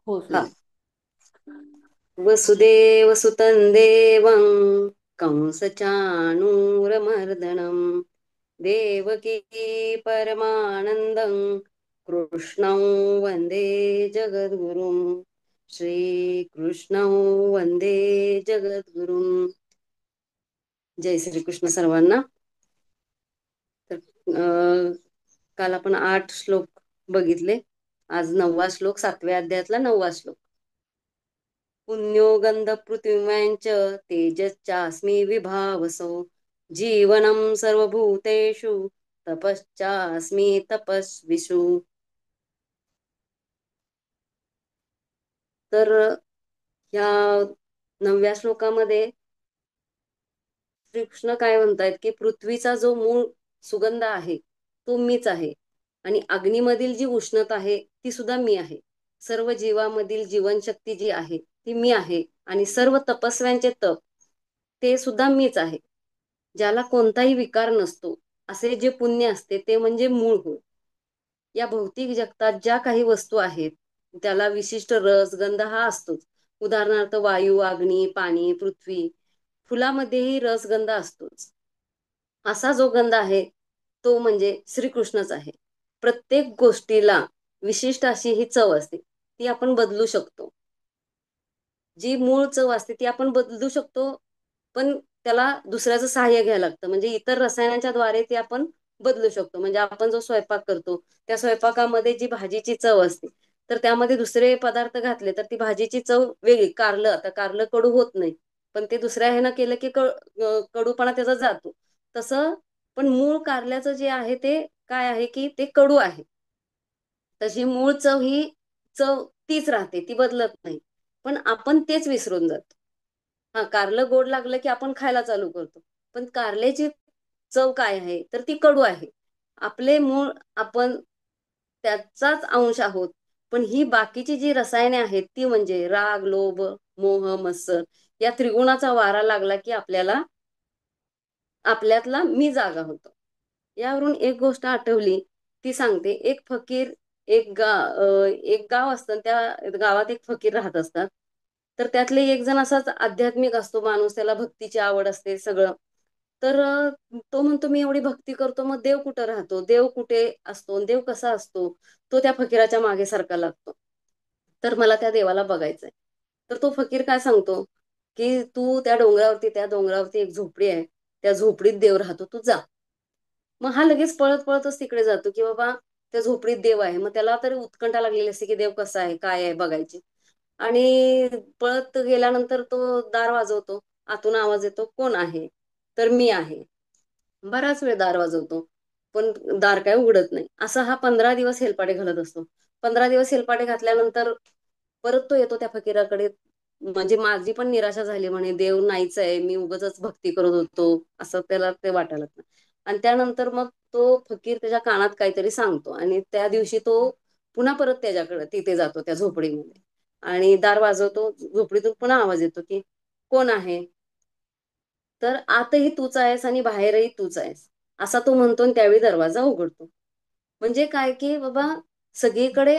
हो हा. सुरू. वसुदेवसुतं देवं कंसचाणूरमर्दनं देवकी परमानन्दं कृष्णं वन्दे जगद्गुरुं श्रीकृष्णं वन्दे जगद्गुरुं. जय श्रीकृष्ण सर्वांना. तर काल आपण 8 श्लोक बघितले. आज 9वा श्लोक, 7व्या अध्यायातला 9वा श्लोक. पुण्यो गंध पृथिव्यांच तेजश्चास्मि विभावसो जीवनं सर्वभूतेषु तपश्चास्मि तपस्विषु. तर या 9व्या श्लोकामध्ये श्रीकृष्ण काय म्हणतायत की पृथ्वीचा जो मूळ सुगंध आहे तो मीच आहे, आणि अग्नीमधील जी उष्णता आहे ती सुद्धा मी आहे. सर्व जीवामधील जीवनशक्ती जी आहे ती मी आहे, आणि सर्व तपस्व्यांचे तप ते सुद्धा मीच आहे. ज्याला कोणताही विकार नसतो असे जे पुण्य असते ते म्हणजे मूळ होय. या भौतिक जगतात ज्या काही वस्तू आहेत त्याला विशिष्ट रस गंध हा असतोच. उदाहरणार्थ वायू, अग्नी, पाणी, पृथ्वी. फुलामध्येही रसगंध असतोच. असा जो गंध आहे तो म्हणजे श्रीकृष्णच आहे. प्रत्येक गोष्टीला विशिष्ट अशी ही चव असते, ती आपण बदलू शकतो. जी मूळ चव असते ती आपण बदलू शकतो, पण त्याला दुसऱ्याचं सहाय्य घ्यायला लागतं. म्हणजे इतर रसायनांच्या द्वारे ती आपण बदलू शकतो. म्हणजे आपण जो स्वयंपाक करतो त्या स्वयंपाकामध्ये जी भाजीची चव असते, तर त्यामध्ये दुसरे पदार्थ घातले तर ती भाजीची चव वेगळी. कारलं, आता कारलं कडू होत नाही, पण ते दुसऱ्या ह्यानं केलं की कडूपणा त्याचा जातो. तसं पण मूळ कारल्याचं जे आहे ते काय आहे की ते कडू आहे. तशी मूळ चव ही चव तीच राहते, ती बदलत नाही. पण आपण तेच विसरून जातो. हा, कारलं गोड लागलं की आपण खायला चालू करतो, पण कारल्याची चव काय आहे तर ती कडू आहे. आपले मूळ आपण त्याचाच अंश आहोत. पण ही बाकीची जी रसायने आहेत ती म्हणजे राग, लोभ, मोह, मत्सर या त्रिगुणाचा वारा लागला की आपल्याला आपल्यातला मी जागा होतो. यावरून एक गोष्ट आठवली, ती सांगते. एक फकीर, एक गाव असतं, त्या गावात एक फकीर राहत असतात. तर त्यातले एक जण असाच आध्यात्मिक असतो माणूस, त्याला भक्तीची आवड असते सगळं. तर तो म्हणतो मी एवढी भक्ती करतो, मग देव कुठं राहतो, देव कुठे असतो, देव कसा असतो. तो त्या फकीराच्या मागे सारखा लागतो. तर मला त्या देवाला बघायचंय. तर तो फकीर काय सांगतो की तू त्या डोंगरावरती एक झोपडी आहे, त्या झोपडीत देव राहतो, तू जा. मग हा लगेच पळत पळतच तिकडे जातो की बाबा त्या झोपडीत देव आहे. मग त्याला तरी उत्कंठा लागलेली असते की देव कसा आहे काय आहे बघायची. आणि पळत गेल्यानंतर तो दार वाजवतो. आतून आवाज येतो, कोण आहे. तर मी आहे. बराच वेळ दार वाजवतो, पण दार काय उघडत नाही. असा हा 15 दिवस हेलपाटे घालत असतो. 15 दिवस हेलपाटे घातल्यानंतर परत तो येतो त्या फकीराकडे. म्हणजे माझी पण निराशा झाली, म्हणे देव नाहीच आहे, मी उगाचच भक्ती करत होतो असं त्याला ते वाटायला लागतं. आणि त्यानंतर मग तो फकीर त्याच्या कानात काहीतरी सांगतो, आणि त्या दिवशी तो पुन्हा परत त्याच्याकडे तिथे जातो त्या झोपडीमध्ये, आणि दार वाजवतो. झोपडीतून पुन्हा आवाज येतो की कोण आहे. तर आतही तूच आहेस आणि बाहेरही तूच आहेस, असा तो म्हणतो, आणि त्यावेळी दरवाजा उघडतो. म्हणजे काय की बाबा सगळीकडे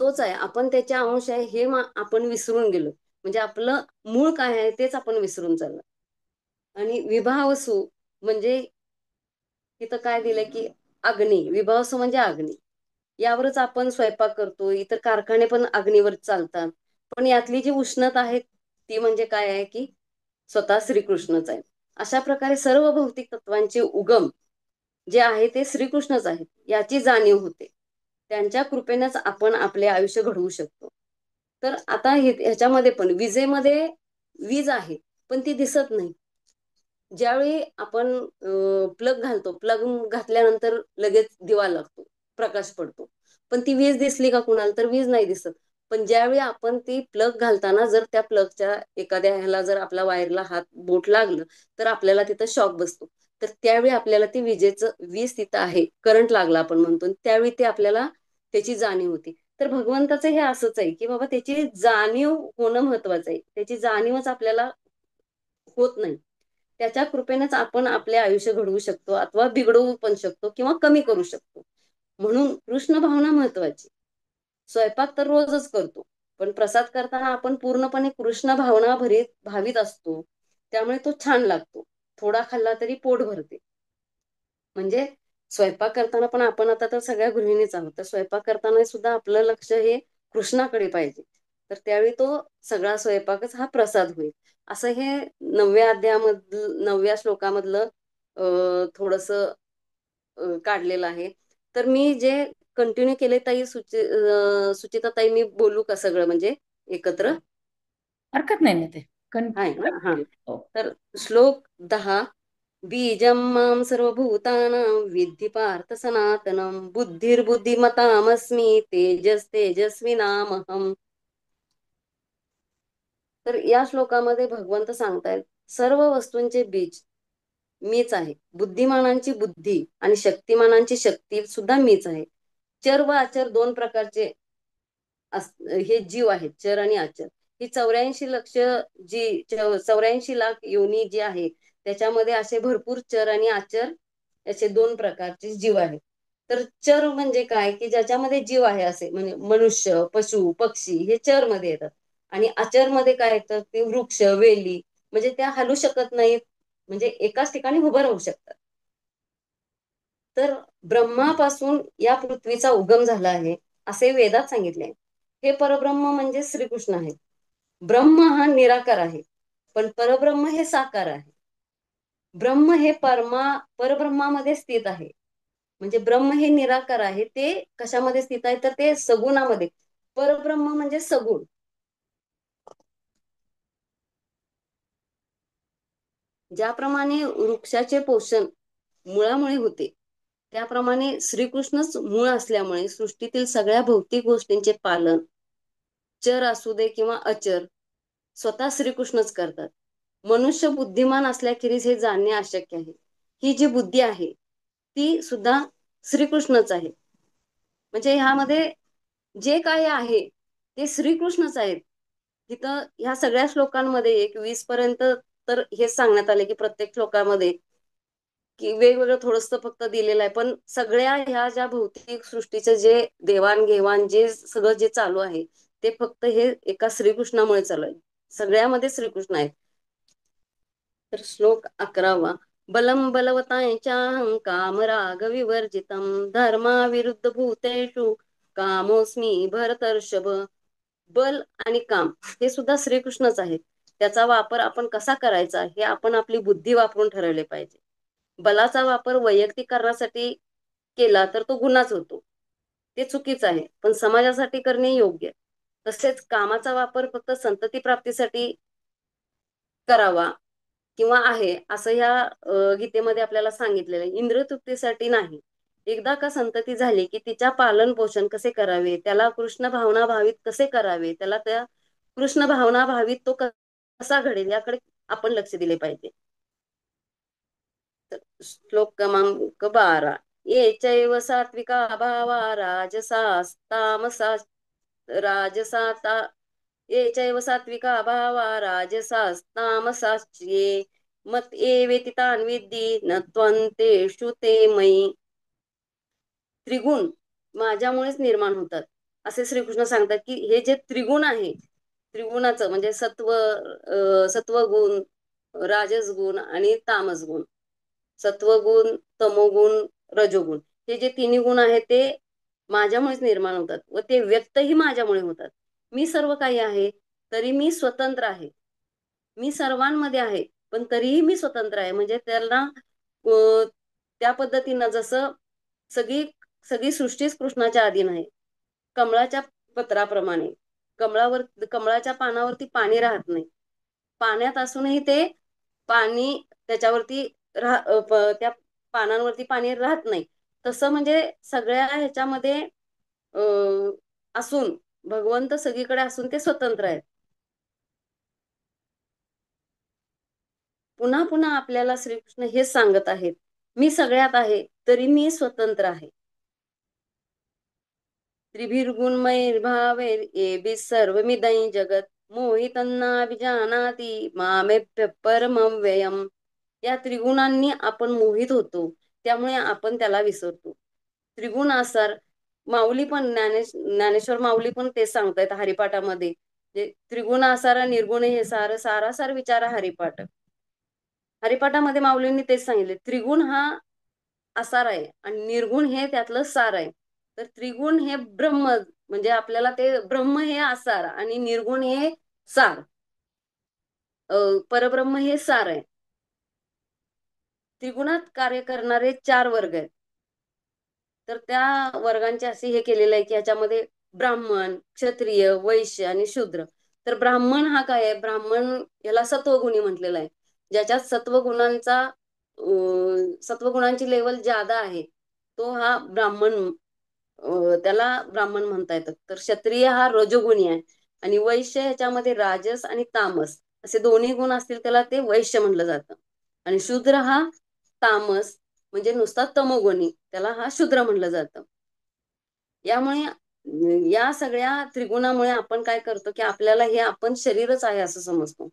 तोच आहे, आपण त्याच्या अंश आहे हे आपण विसरून गेलो. म्हणजे आपलं मूळ काय आहे तेच आपण विसरून चाललो. आणि विभावसू म्हणजे तिथं काय दिलंय की अग्नी, विभावसू म्हणजे अग्नी. यावरच आपण स्वयंपाक करतो, इतर कारखाने पण अग्नीवर चालतात. पण यातली जी उष्णता आहे ती म्हणजे काय आहे की स्वतः श्रीकृष्णच आहे. अशा प्रकारे सर्व भौतिक तत्वांचे उगम जे आहे ते श्रीकृष्णच आहेत याची जाणीव होते. त्यांच्या कृपेनेच आपण आपले आयुष्य घडवू शकतो. तर आता ह्याच्यामध्ये पण विजेमध्ये वीज आहे, पण ती दिसत नाही. ज्यावेळी आपण प्लग घालतो, प्लग घातल्यानंतर लगेच दिवा लागतो, प्रकाश पडतो. पण ती वीज दिसली का कुणाला, तर वीज नाही दिसत. पण ज्यावेळी आपण ती प्लग घालताना जर त्या प्लगच्या एखाद्या ह्याला जर आपल्या वायरला हात बोट लागलं तर आपल्याला तिथं शॉक बसतो. तर त्यावेळी आपल्याला ती वीज तिथं आहे, करंट लागला आपण म्हणतो, त्यावेळी ते आपल्याला त्याची जाणीव होती. तर भगवंताचं हे असंच आहे की बाबा त्याची जाणीव होणं महत्वाचं आहे. त्याची जाणीवच आपल्याला होत नाही. त्याच्या कृपेनेच आपण आपले आयुष्य घडवू शकतो, अथवा बिघडवू पण शकतो किंवा कमी करू शकतो. म्हणून कृष्ण भावना महत्वाची. स्वयंपाक तर रोजच करतो, पण प्रसाद करताना आपण पूर्णपणे कृष्ण भावना भावित असतो. त्यामुळे तो छान लागतो. थोडा खाल्ला तरी पोट भरते. म्हणजे स्वयंपाक करताना पण आपण आता तर सगळ्या गृहिणीच आहोत, तर स्वयंपाक करताना सुद्धा आपलं लक्ष हे कृष्णाकडे पाहिजे. तर त्यावेळी तो सगळा स्वयंपाकच हा प्रसाद होईल. असं हे 9व्या श्लोकामधलं थोडस काढलेलं आहे. तर मी जे कंटिन्यू केले सुचिता ताई, मी बोलू का सगळं म्हणजे एकत्र? हरकत नाही ना ते. आहे ना? हा. हो. तर श्लोक 10. बीजं मां सर्वभूतानां विद्धि पार्थ सनातनं बुद्धिर्बुद्धिमतामस्मि तेजस्तेजस्विनामहम्. तर या श्लोकामध्ये भगवंत सांगतायत सर्व वस्तूंचे बीज मीच आहे. बुद्धिमानांची बुद्धी आणि शक्तिमानांची शक्ती सुद्धा मीच आहे. चर व अचर दोन प्रकारचे हे जीव आहेत, चर आणि अचर. ही 84 लक्ष जी 84 लाख योनी जी आहे, त्याच्यामध्ये असे भरपूर चर आणि आचर असे दोन प्रकारचे जीव आहेत. तर चर म्हणजे काय, की ज्याच्यामध्ये जीव आहे असे म्हणजे मनुष्य, पशु, पक्षी हे चर मध्ये येतात. आणि आचर मध्ये काय येतं, ते वृक्ष, वेली, म्हणजे त्या हलू शकत नाहीत, म्हणजे एकाच ठिकाणी उभं राहू शकतात. तर ब्रह्मापासून या पृथ्वीचा उगम झाला आहे असे वेदात सांगितले. हे परब्रह्म म्हणजे श्रीकृष्ण आहे. ब्रह्म हा निराकार आहे, पण परब्रह्म हे साकार आहे. ब्रह्म हे परब्रह्मामध्ये स्थित आहे. म्हणजे ब्रह्म हे निराकार आहे, ते कशामध्ये स्थित आहे, तर ते सगुणामध्ये. परब्रह्म म्हणजे सगुण. ज्याप्रमाणे वृक्षाचे पोषण मुळामुळे होते, त्याप्रमाणे श्रीकृष्णच मूळ असल्यामुळे सृष्टीतील सगळ्या भौतिक गोष्टींचे पालन, चर असू दे किंवा अचर, स्वतः श्रीकृष्णच करतात. मनुष्य बुद्धिमान असल्याखेरीज हे जाणणे अशक्य आहे. ही जी बुद्धी आहे ती सुद्धा श्रीकृष्णच आहे. म्हणजे ह्यामध्ये जे काही आहे ते श्रीकृष्णच आहेत. तिथं ह्या सगळ्या श्लोकांमध्ये 1-20 पर्यंत तर हेच सांगण्यात आले की प्रत्येक श्लोकामध्ये की वेगवेगळं थोडस फक्त दिलेलं आहे, पण सगळ्या ह्या ज्या भौतिक सृष्टीचं जे देवाणघेवाण जे सगळं जे चालू आहे ते फक्त हे एका श्रीकृष्णामुळे चालू आहे. सगळ्यामध्ये श्रीकृष्ण आहेत. तर श्लोक 11. बलम बलवतांच्या कामराग विवर्जितम धर्मा विरुद्ध भूतेषु कामोस्मी भरतर्षभ. बल आणि काम हे सुद्धा श्रीकृष्णच आहेत. त्याचा वापर आपण कसा करायचा हे आपण आपली बुद्धी वापरून ठरवले पाहिजे. बलाचा वापर वैयक्तिकरणासाठी केला तर तो गुन्हाच होतो, ते चुकीच आहे. पण समाजासाठी करणे योग्य. तसेच कामाचा वापर फक्त संतती प्राप्तीसाठी करावा किंवा आहे असं ह्या गीतेमध्ये आपल्याला सांगितलेलं आहे. इंद्रतृप्तीसाठी नाही. एकदा का संतती झाली की तिच्या पालन पोषण कसे करावे, त्याला कृष्ण भावना भावित कसे करावे, त्याला त्या कृष्ण भावना भावित तो कसा घडेल याकडे आपण लक्ष दिले पाहिजे. श्लोक 12. ये चैव सात्विका भावा राजसास्तामसा राजसाता ये चैव सात्विका भावा राजसास्तामसाच्ये मत एवेति तान् विद्धि न त्वन्तेषु ते मयि. त्रिगुण माझ्यामुळेच निर्माण होतात असे श्रीकृष्ण सांगतात. की हे जे त्रिगुण आहे, त्रिगुणाचं म्हणजे सत्वगुण, राजसगुण आणि तामसगुण. सत्वगुण, तमोगुण, रजोगुण हे जे तिन्ही गुण आहेत ते माझ्यामुळेच निर्माण होतात व ते व्यक्तही माझ्यामुळे होतात. मी सर्व काही आहे तरी मी स्वतंत्र आहे. मी सर्वांमध्ये आहे पण तरीही मी स्वतंत्र आहे. म्हणजे त्याला त्या पद्धतीनं जसं सगळी सगळी सृष्टीच कृष्णाच्या अधीन आहे. कमळाच्या पत्राप्रमाणे कमळाच्या पानावरती पाणी राहत नाही. पाण्यात असूनही ते पाणी त्याच्यावरती त्या पानांवरती पाणी राहत नाही. तसं म्हणजे सगळ्या ह्याच्यामध्ये अं असून भगवंत सगळीकडे असून ते स्वतंत्र आहेत. पुन्हा पुन्हा आपल्याला श्रीकृष्ण हेच सांगत आहेत, मी सगळ्यात आहे तरी मी स्वतंत्र आहे. त्रिभिर्गुणमैर्भावैर् एभिः सर्वमिदं जगत मोहितन्नाभिजानाति मामेभ्य परमव्ययम्. या त्रिगुणांनी आपण मोहित होतो, त्यामुळे आपण त्याला विसरतो. त्रिगुणासार माऊली पण ज्ञानेश्वर माऊली पण तेच सांगतायत हरिपाठामध्ये. जे त्रिगुण आसार निर्गुण हे सार सारासार विचार हरिपाठ. हरिपाठामध्ये माऊलींनी तेच सांगितले, त्रिगुण हा आसार आहे आणि निर्गुण हे त्यातलं सार आहे. तर त्रिगुण हे ब्रह्म, म्हणजे आपल्याला ते ब्रह्म हे आसार आणि निर्गुण हे सार. परब्रह्म हे सार आहे. त्रिगुणात कार्य करणारे चार वर्ग आहेत. तर त्या वर्गांचे असे हे केलेलं आहे की याच्यामध्ये ब्राह्मण, क्षत्रिय, वैश्य आणि शूद्र. तर ब्राह्मण हा काय आहे, ब्राह्मण याला सत्वगुणी म्हटलेला आहे. ज्याच्यात सत्वगुणांची लेवल जादा आहे तो हा ब्राह्मण. त्याला ब्राह्मण म्हणता येतं. तर क्षत्रिय हा रजोगुणी आहे आणि वैश्य ह्याच्यामध्ये राजस आणि तामस असे दोन्ही गुण असतील त्याला ते वैश्य म्हटलं जातं. आणि शूद्र हा तामस म्हणजे नुसता तमोगुणी, त्याला हा शूद्र म्हटलं जातं. यामुळे या सगळ्या त्रिगुणामुळे आपण काय करतो की आपल्याला हे आपण शरीरच आहे असं समजतो.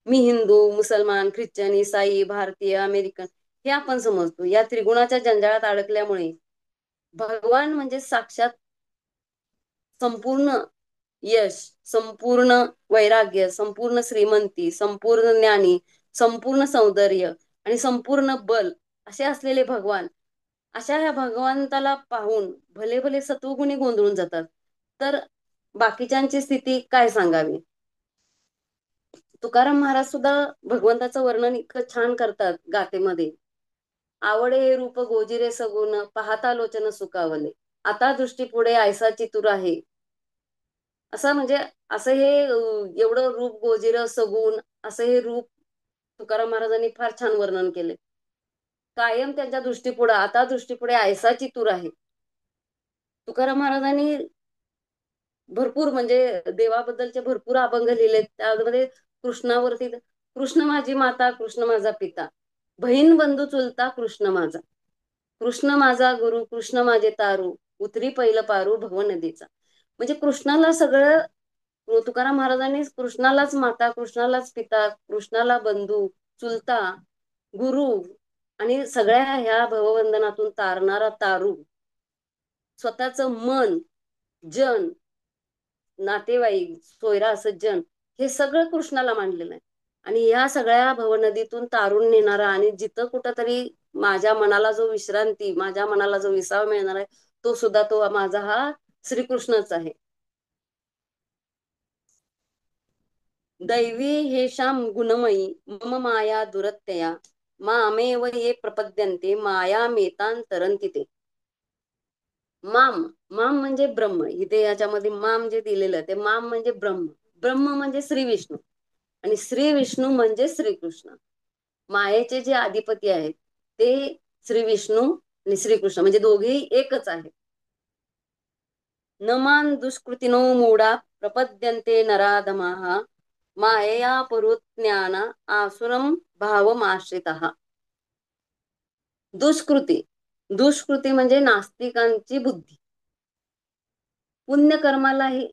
मी हिंदू, मुसलमान, ख्रिश्चन, ईसाई, भारतीय, अमेरिकन हे आपण समजतो. या त्रिगुणाच्या जंजाळात अडकल्यामुळे भगवान म्हणजे साक्षात संपूर्ण यश, संपूर्ण वैराग्य, संपूर्ण श्रीमंती, संपूर्ण ज्ञानी, संपूर्ण सौंदर्य आणि संपूर्ण बल असे असलेले भगवान, अशा ह्या भगवंताला पाहून भले भले सत्वगुणी गोंधळून जातात. तर बाकीच्यांची स्थिती काय सांगावी. तुकाराम महाराज सुद्धा भगवंताचं वर्णन इतकं छान करतात गाथेमध्ये. आवडे हे रूप गोजिरे सगुण पाहता लोचन सुकावले, आता दृष्टी पुढे ऐसा चितूर आहे. असं म्हणजे असं हे एवढं रूप गोजिर सगुण असं हे रूप तुकाराम महाराजांनी फार छान वर्णन केले. कायम त्यांच्या दृष्टीपुढे, आता दृष्टीपुढे ऐसा चितूर आहे. तुकाराम महाराजांनी भरपूर म्हणजे देवाबद्दलचे भरपूर अभंग लिहिले. त्यामध्ये कृष्णावरती, कृष्ण माझी माता, कृष्ण माझा पिता, बहीण बंधू चुलता कृष्ण माझा, कृष्ण माझा गुरु, कृष्ण माझे तारू, उतरी पहिलं पारू भव नदीचा. म्हणजे कृष्णाला सगळं, तुकाराम महाराजांनी कृष्णालाच माता, कृष्णालाच पिता, कृष्णाला बंधू, चुलता, गुरु आणि सगळ्या ह्या भवबंधनातून तारणारा तारू, स्वतःचं मन, जन, नातेवाईक, सोयरा, सज्जन हे सगळं कृष्णाला मांडलेलं आहे. आणि या सगळ्या भवनदीतून तारून नेणारा आणि जिथं कुठं तरी माझ्या मनाला जो विश्रांती, माझ्या मनाला जो विसावा मिळणार आहे तो सुद्धा तो माझा हा श्रीकृष्णच आहे. दैवी हे श्याम गुणमयी मम माया दुरत्यया, मामेव ये प्रपद्यन्ते माया मेतान तरंती ते. माम, माम म्हणजे ब्रह्म. इथे याच्यामध्ये माम जे दिलेलं आहे ते माम म्हणजे ब्रह्म. ब्रह्म म्हणजे श्री विष्णू आणि श्री विष्णू म्हणजे श्रीकृष्ण. मायेचे जे अधिपती आहेत ते श्री विष्णू आणि श्रीकृष्ण म्हणजे दोघेही एकच आहेत. नमान दुष्कृतिनो मूढा प्रपद्यन्ते नराधमाः, मायया पुरुज्ञान आसुरम भावमाश्रितः. दुष्कृती, दुष्कृती म्हणजे नास्तिकांची बुद्धी. पुण्यकर्मालाही,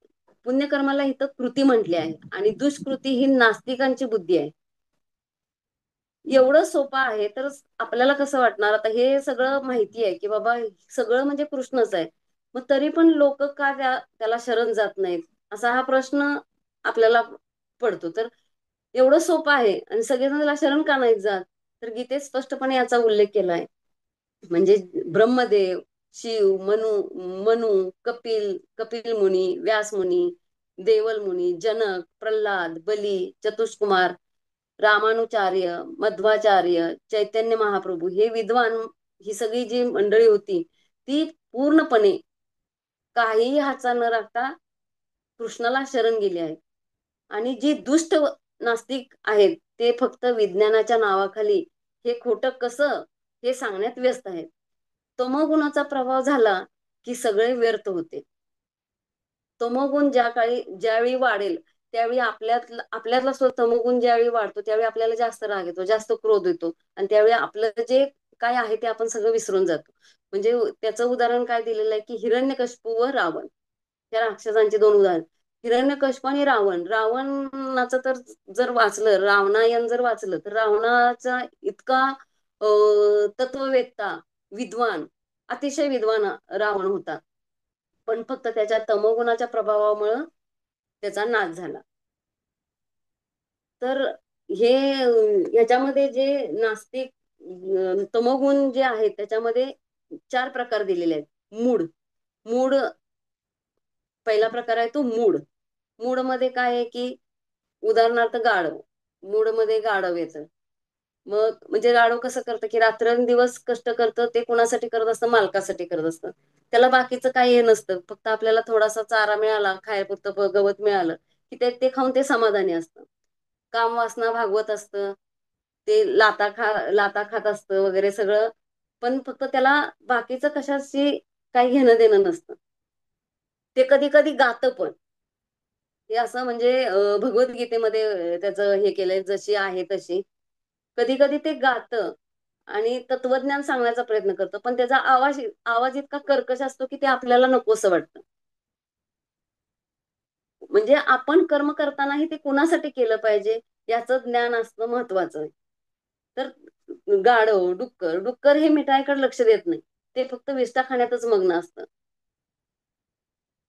पुण्यकर्माला इथं कृती म्हटली आहे आणि दुष्कृती ही नास्तिकांची बुद्धी आहे. एवढं सोपं आहे तर आपल्याला कसं वाटणार. आता हे सगळं माहिती आहे की बाबा सगळं म्हणजे कृष्णच आहे, मग तरी पण लोक का त्याला शरण जात नाहीत असा हा प्रश्न आपल्याला पडतो. तर एवढं सोपं आहे आणि सगळेजण त्याला शरण का नाहीत जात, तर गीतेत स्पष्टपणे याचा उल्लेख केलाय. म्हणजे ब्रह्मदेव, शिव, मनु, कपिल मुनी, व्यास मुनी, देवल मुनी, जनक, प्रल्हाद, बली, चतुष्कुमार, रामानुचार्य, मध्वाचार्य, चैतन्य महाप्रभू हे विद्वान, ही सगळी जी मंडळी होती ती पूर्णपणे काहीही हातचा न राखता कृष्णाला शरण गेली आहे. आणि जी दुष्ट नास्तिक आहेत ते फक्त विज्ञानाच्या नावाखाली हे खोटं कसं हे सांगण्यात व्यस्त आहेत. तमोगुणाचा प्रभाव झाला की सगळे व्यर्थ होते. तमोगुण ज्यावेळी वाढेल त्यावेळी आपल्यातला तमोगुण ज्यावेळी वाढतो त्यावेळी आपल्याला जास्त राग येतो, जास्त क्रोध येतो आणि त्यावेळी आपलं जे काय आहे ते आपण सगळं विसरून जातो. म्हणजे त्याचं उदाहरण काय दिलेलं आहे की हिरण्यकशिपू व रावण, त्या राक्षसांची दोन उदाहरण. हिरण्यकशिपू आणि रावण. रावणाचं तर जर वाचलं, रावणायन जर वाचलं तर रावणाचा इतका तत्ववेत्ता, विद्वान, अतिशय विद्वान रावण होता. पण फक्त त्याच्या तमोगुणाच्या प्रभावामुळं त्याचा नाश झाला. तर हे ह्याच्यामध्ये जे नास्तिक तमोगुण जे आहेत त्याच्यामध्ये चार प्रकार दिलेले आहेत. मूड मूड पहिला प्रकार आहे तो मूड. मूड मध्ये काय आहे की उदाहरणार्थ गाढव. मूड मध्ये गाढव येतं. मग म्हणजे गाढव कसं करतं की रात्रंदिवस कष्ट करतं, ते कोणासाठी करत असतं? मालकासाठी करत असतं. त्याला बाकीचं काही हे नसतं, फक्त आपल्याला थोडासा चारा मिळाला, खायपुरतं गवत मिळालं की ते खाऊन ते समाधानी असतं. काम वासना भागवत असतं, ते लाता खात असतं वगैरे सगळं. पण फक्त त्याला बाकीचं कशाशी काही घेणं देणं नसतं. ते कधी कधी गातं पण. हे असं म्हणजे भगवद्गीतेमध्ये त्याचं हे केलंय, जशी आहे तशी. कधी कधी ते गातं आणि तत्वज्ञान सांगण्याचा प्रयत्न करतं, पण त्याचा आवाज आवाज इतका कर्कश असतो की ते आपल्याला नकोसं वाटतं. म्हणजे आपण कर्म करतानाही ते कुणासाठी केलं पाहिजे याचं ज्ञान असणं महत्वाचं आहे. तर गाढव, डुक्कर डुक्कर हे मिठाईकडे लक्ष देत नाही, ते फक्त विष्ठा खाण्यातच मग्न असतं.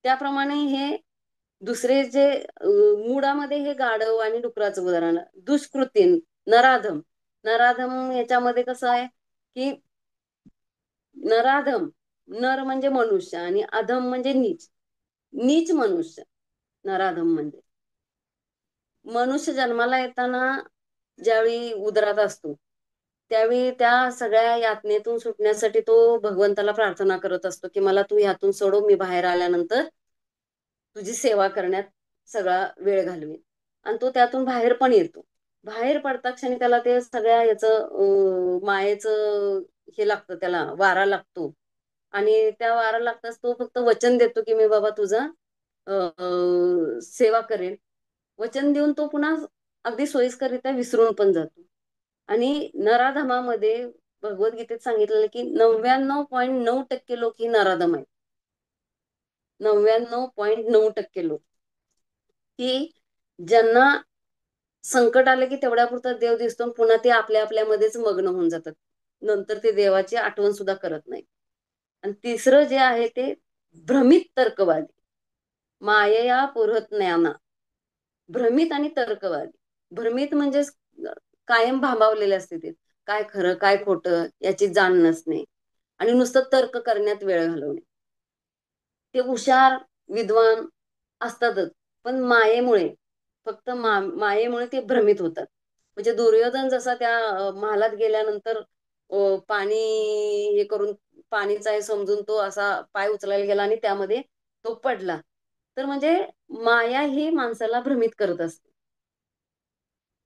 त्याप्रमाणे हे दुसरे जे मुळामध्ये हे गाढव आणि डुकराचं उदाहरण. दुष्कृती, नराधम. नराधम याच्यामध्ये कसं आहे की नराधम, नर म्हणजे मनुष्य आणि अधम म्हणजे नीच. नीच मनुष्य नराधम म्हणजे. मनुष्य जन्माला येताना ज्यावेळी उदरात असतो त्यावेळी त्या सगळ्या यातनेतून सुटण्यासाठी तो भगवंताला प्रार्थना करत असतो की मला तू यातून सोडव, मी बाहेर आल्यानंतर तुझी सेवा करण्यात सगळा वेळ घालवेन. आणि तो त्यातून बाहेर पण येतो. बाहेर पडता क्षणी त्याला ते सगळ्या याचं मायेचं हे लागतं, त्याला वारा लागतो. आणि त्या वारा लागताच तो फक्त वचन देतो की मी बाबा तुझा सेवा करेन. वचन देऊन तो पुन्हा अगदी सोयीस्कररित्या विसरून पण जातो. आणि नराधमामध्ये भगवद्गीतेत सांगितलेलं की 99.9% लोक ही नराधम आहेत. 99.9% लोक की ज्यांना संकट आलं की तेवढ्यापुरता देव दिसतो आणि पुन्हा ते आपल्या आपल्यामध्येच मग्न होऊन जातात. नंतर ते देवाची आठवण सुद्धा करत नाही. आणि तिसरं जे आहे ते भ्रमित तर्कवादी. मायया पुरत ज्ञाना. भ्रमित आणि तर्कवादी. भ्रमित म्हणजे कायम भांबावलेल्या स्थितीत, काय खरं काय खोटं याची जाण नसणे आणि नुसतं तर्क करण्यात वेळ घालवणे. ते हुशार, विद्वान असतातच, पण मायेमुळे, फक्त मायेमुळे ते भ्रमित होतात. म्हणजे दुर्योधन जसा त्या महालात गेल्यानंतर पाणी हे करून, पाणीचा आहे समजून तो असा पाय उचलायला गेला आणि त्यामध्ये तो पडला. तर म्हणजे माया ही माणसाला भ्रमित करत असते.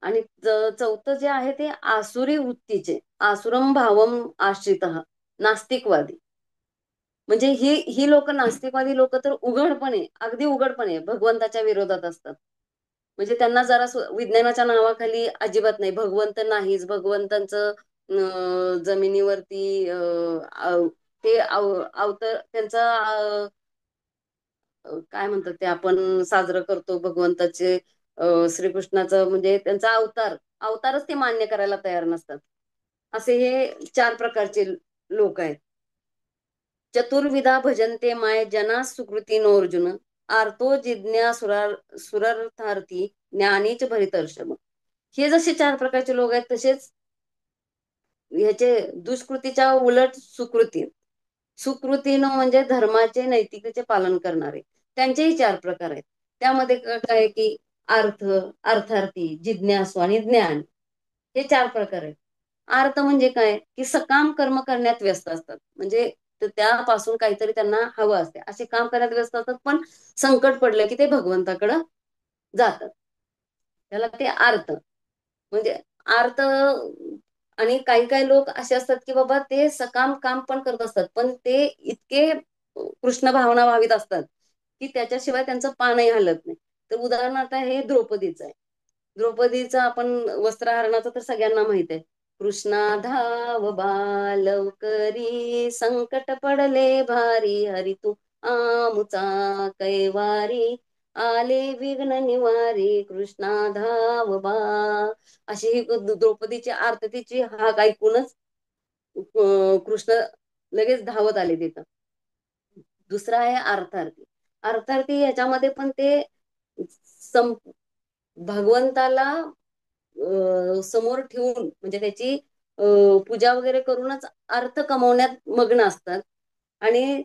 आणि चौथं जे आहे ते आसुरी वृत्तीचे, आसुरम भावम आश्रित, नास्तिकवादी. म्हणजे ही लोक, नास्तिकवादी लोक तर उघडपणे, अगदी उघडपणे भगवंताच्या विरोधात असतात. म्हणजे त्यांना जरा विज्ञानाच्या नावाखाली अजिबात नाही, भगवंत नाहीच, भगवंतांचं जमिनीवरती ते अवतर त्यांचा काय म्हणतात ते आपण साजरं करतो भगवंताचे, श्रीकृष्णाचं म्हणजे त्यांचा अवतारच ते मान्य करायला तयार नसतात. असे हे चार प्रकारचे लोक आहेत. चतुर्विधा भजन्ते माय जना सुकृती नो अर्जुन, आर्तो जिज्ञा सुरार्थार्थी ज्ञानीच भरितर्षभ. हे जसे चार प्रकारचे लोक आहेत तसेच ह्याचे दुष्कृतीच्या उलट सुकृती. सुकृतीनं म्हणजे धर्माचे, नैतिकतेचे पालन करणारे, त्यांचेही चार प्रकार आहेत. त्यामध्ये काय आहे की अर्थ, अर्थार्थी, जिज्ञासू आणि ज्ञान, हे चार प्रकार आहेत. अर्थ म्हणजे काय की सकाम कर्म करण्यात व्यस्त असतात, म्हणजे त्यापासून काहीतरी त्यांना हवं असते, असे काम करण्यात व्यस्त असतात. पण संकट पडलं की ते भगवंताकडं जातात, त्याला ते अर्थ म्हणजे अर्थ. आणि काही काही लोक असे असतात की बाबा ते सकाम काम पण करत असतात, पण ते इतके कृष्ण भावना भावित असतात की त्याच्याशिवाय त्यांचं पानही हलत नाही. तर उदाहरणार्थ हे द्रौपदीचं आहे. द्रौपदीचं आपण वस्त्रहरणाचं तर सगळ्यांना माहित आहे. कृष्णा धाव लवकरी, संकट पडले भारी, हरी तू आमुचा कैवारी, आले विघ्न निवारी, कृष्णा धाव अशी ही द्रौपदीची आरतीची हाक ऐकूनच कृष्ण लगेच धावत आले तिथं. दुसरा आहे अर्थार्थी. अर्थार्थी ह्याच्यामध्ये पण ते सं भगवंताला समोर ठेवून म्हणजे त्याची अ, पूजा वगैरे करूनच अर्थ कमवण्यात मग्न असतात. आणि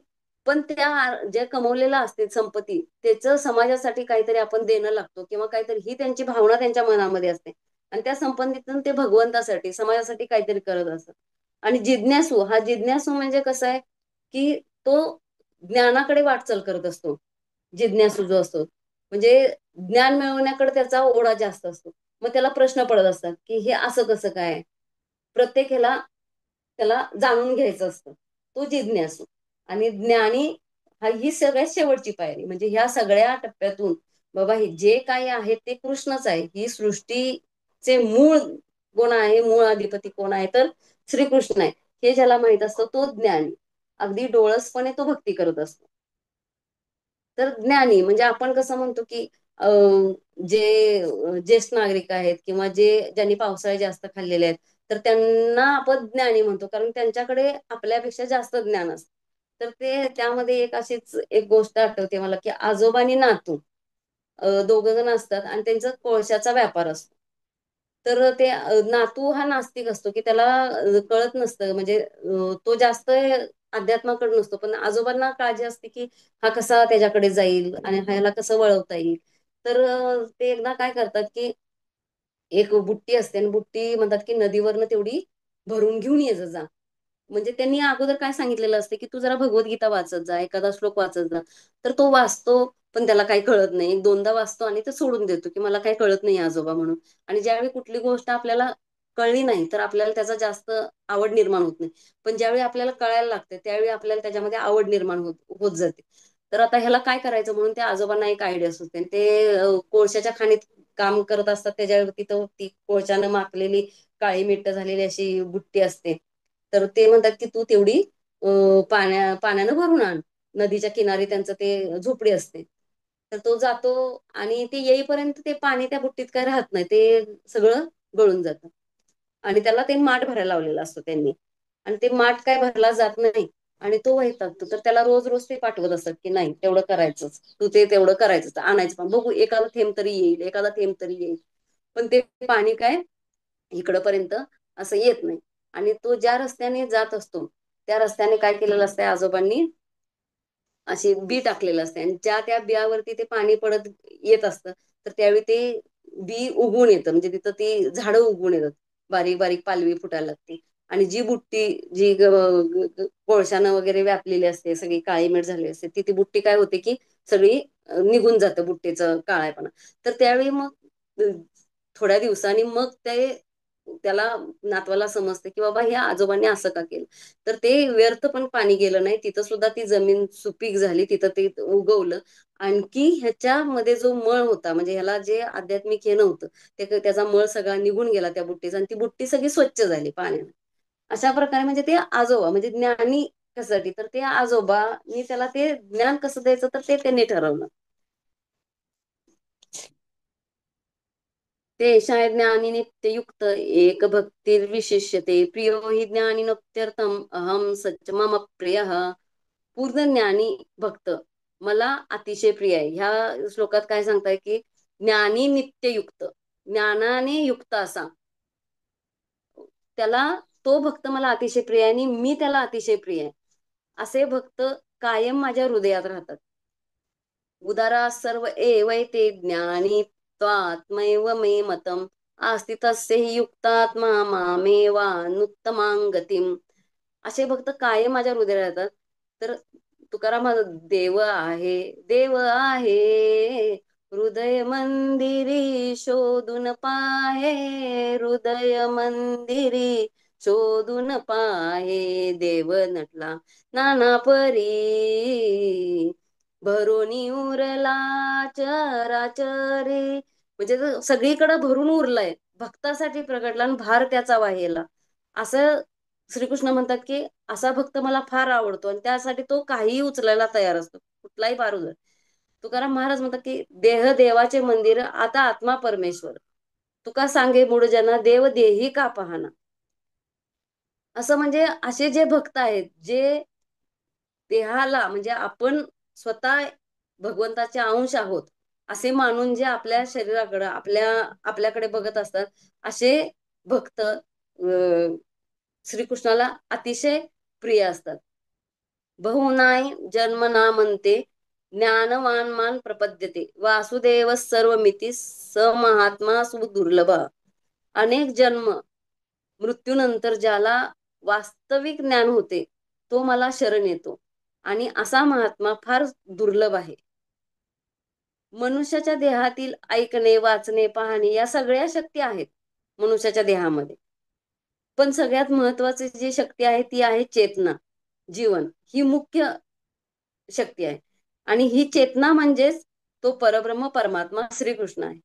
पण त्या ज्या कमवलेल्या असते संपत्ती त्याचं समाजासाठी काहीतरी आपण देणं लागतो किंवा काहीतरी ही त्यांची भावना त्यांच्या मनामध्ये असते. आणि त्या संपत्तीतून ते भगवंतासाठी समाजासाठी काहीतरी करत असतात. आणि जिज्ञासू हा जिज्ञासू म्हणजे कसं आहे की तो ज्ञानाकडे वाटचाल करत असतो. जिज्ञासू जो असतो म्हणजे ज्ञान मिळवण्याकडे त्याचा ओढा जास्त असतो. मग त्याला प्रश्न पडत असतात की हे असं कसं काय. प्रत्येक ह्याला त्याला जाणून घ्यायचं असतं. तो जिज्ञासू. आणि ज्ञानी हा ही सगळ्यात शेवटची पायरी म्हणजे ह्या सगळ्या टप्प्यातून बाबा हे जे काही आहे ते कृष्णच आहे. ही सृष्टीचे मूळ कोण आहे, मूळ अधिपती कोण आहे तर श्रीकृष्ण आहे. हे ज्याला माहित असतं तो ज्ञानी. अगदी डोळसपणे तो भक्ती करत असतो. तर ज्ञानी म्हणजे आपण कसं म्हणतो की जे ज्येष्ठ नागरिक आहेत किंवा जे ज्यांनी पावसाळे जास्त खाल्लेले आहेत तर त्यांना आपण ज्ञानी म्हणतो कारण त्यांच्याकडे आपल्यापेक्षा जास्त ज्ञान असतं. तर ते त्यामध्ये एक अशीच एक गोष्ट आठवते मला की आजोबा आणि नातू दोघ जण असतात आणि त्यांचा कोळशाचा व्यापार असतो. तर ते नातू हा नास्तिक असतो की त्याला कळत नसतं म्हणजे तो जास्त अध्यात्माकडे नसतो पण आजोबांना काळजी असते की हा कसा त्याच्याकडे जाईल आणि ह्याला कसं वळवता येईल. तर ते एकदा काय करतात की एक बुट्टी असते आणि बुट्टी म्हणतात की नदीवरनं तेवढी भरून घेऊन ये जा. म्हणजे त्यांनी अगोदर काय सांगितलेलं असते की तू जरा भगवद्गीता वाचत जा, एखादा श्लोक वाचत जा. तर तो वाचतो पण त्याला काही कळत नाही. एक दोनदा वाचतो आणि ते सोडून देतो की मला काही कळत नाही आजोबा म्हणून. आणि ज्यावेळी कुठली गोष्ट आपल्याला कळली नाही तर आपल्याला त्याचा जास्त आवड निर्माण होत नाही. पण ज्यावेळी आपल्याला कळायला लागते त्यावेळी आपल्याला त्याच्यामध्ये आवड निर्माण होत होत जाते. तर आता ह्याला काय करायचं म्हणून त्या आजोबांना एक आयडिया सुचते. ते कोळशाच्या खाणीत काम करत असतात त्याच्यावरती तो ती कोळशानं माखलेली काळी मिट्ट झालेली अशी बुट्टी असते. तर ते म्हणतात की तू तेवढी पाण्यानं भरून आण. नदीच्या किनारी त्यांचं ते झोपडी असते. तर तो जातो आणि ते येईपर्यंत ते पाणी त्या बुट्टीत काय राहत नाही ते सगळं गळून जातं. आणि त्याला ते माठ भरायला लावलेला असतो त्यांनी. आणि ते माठ काय भरला जात नाही. आणि तो वैतागतो तर त्याला रोज रोज ते पाठवत असतात की नाही तेवढं करायचंच, तू ते तेवढं करायचं आणायचं पण बघू एखादा थेंब तरी येईल, एखादा थेंब तरी येईल. पण ते पाणी काय इकडपर्यंत असं येत नाही. आणि तो ज्या रस्त्याने जात असतो त्या रस्त्याने काय केलेलं असतं आजोबांनी अशी बी टाकलेलं असते आणि ज्या त्या बियावरती ते पाणी पडत येत असतं. तर त्यावेळी ते बी उगवून येतं म्हणजे तिथं ती झाडं उगवून येतात. बारीक बारीक पालवी फुटायला लागते. आणि जी बुट्टी जी कोळशानं वगैरे व्यापलेली असते सगळी काळी मीठ झालेली असते ती ती बुट्टी काय होते की सगळी निघून जातं बुट्टीचं काळापणा. तर त्यावेळी मग थोड्या दिवसांनी मग ते त्याला नातवाला समजते की बाबा ह्या आजोबांनी असं का केलं. तर ते व्यर्थ पण पाणी गेलं नाही तिथं सुद्धा ती जमीन सुपीक झाली तिथं ते उगवलं. आणखी ह्याच्यामध्ये जो मळ होता म्हणजे ह्याला जे आध्यात्मिक हे नव्हतं ते त्याचा मळ सगळा निघून गेला त्या बुट्टीचा आणि ती बुट्टी सगळी स्वच्छ झाली पाण्याने. अशा प्रकारे म्हणजे ते आजोबा म्हणजे ज्ञानी कशासाठी तर ते आजोबानी त्याला ते ज्ञान कसं द्यायचं तर ते त्यांनी ठरवलं. तेषाय ज्ञानी नित्ययुक्त एक भक्तिर्विशिष्यते प्रियो हि ज्ञानी नप्त्यर्थम अहम सच मम प्रियः. पूर्ण ज्ञानी भक्त मला अतिशय प्रिय आहे. ह्या श्लोकात काय सांगताय की ज्ञानी नित्ययुक्त ज्ञानाने युक्त असा त्याला तो भक्त मला अतिशय प्रिय आहे आणि मी त्याला अतिशय प्रिय आहे. असे भक्त कायम माझ्या हृदयात राहतात. उदारा सर्व एवैते ज्ञानी त्वात्मैव मे मतम आस्तितस्य हि युक्तात्मा मामेवानुत्तमां गतिम. असे भक्त कायम माझ्या हृदयात राहतात. तर तुकाराम म्हणतात, देव आहे देव आहे हृदय मंदिरी शोधून पाहे हृदय मंदिरी शोधून पाहे देव नटला नाना परी भरोनी उरला चराचरे. म्हणजे सगळीकडे भरून उरलाय भक्तासाठी प्रगटला आणि भार त्याचा वाहेला. असं श्रीकृष्ण म्हणतात की असा भक्त मला फार आवडतो आणि त्यासाठी तो काहीही उचलायला तयार असतो कुठलाही भार उचल. तुकाराम महाराज म्हणतात की देह देवाचे मंदिर आता आत्मा परमेश्वर. तुका सांगे मूढ जना देव देही का पाहना. असं म्हणजे असे जे भक्त आहेत जे देहाला म्हणजे आपण स्वतः भगवंताचे अंश आहोत असे मानून जे आपल्या शरीराकडे आपल्याकडे बघत असतात, असे भक्त श्रीकृष्णाला अतिशय प्रिय असतात. बहुनाय जन्म ना म्हणते, ज्ञानवान मान प्रपद्यते, वासुदेव सर्वमिती स महात्मा सुदुर्लभ. अनेक जन्म मृत्यूनंतर ज्याला वास्तविक ज्ञान होते, तो मला शरण येतो आणि असा महात्मा फार दुर्लभ आहे. मनुष्याच्या देहातील ऐकणे, वाचणे, पाहणे या सगळ्या शक्ती आहेत मनुष्याच्या देहामध्ये. पण सगळ्यात महत्वाची जी शक्ती आहे ती आहे चेतना, जीवन. ही मुख्य शक्ती आहे. आणि ही चेतना म्हणजेच तो परब्रह्म परमात्मा श्रीकृष्ण आहे.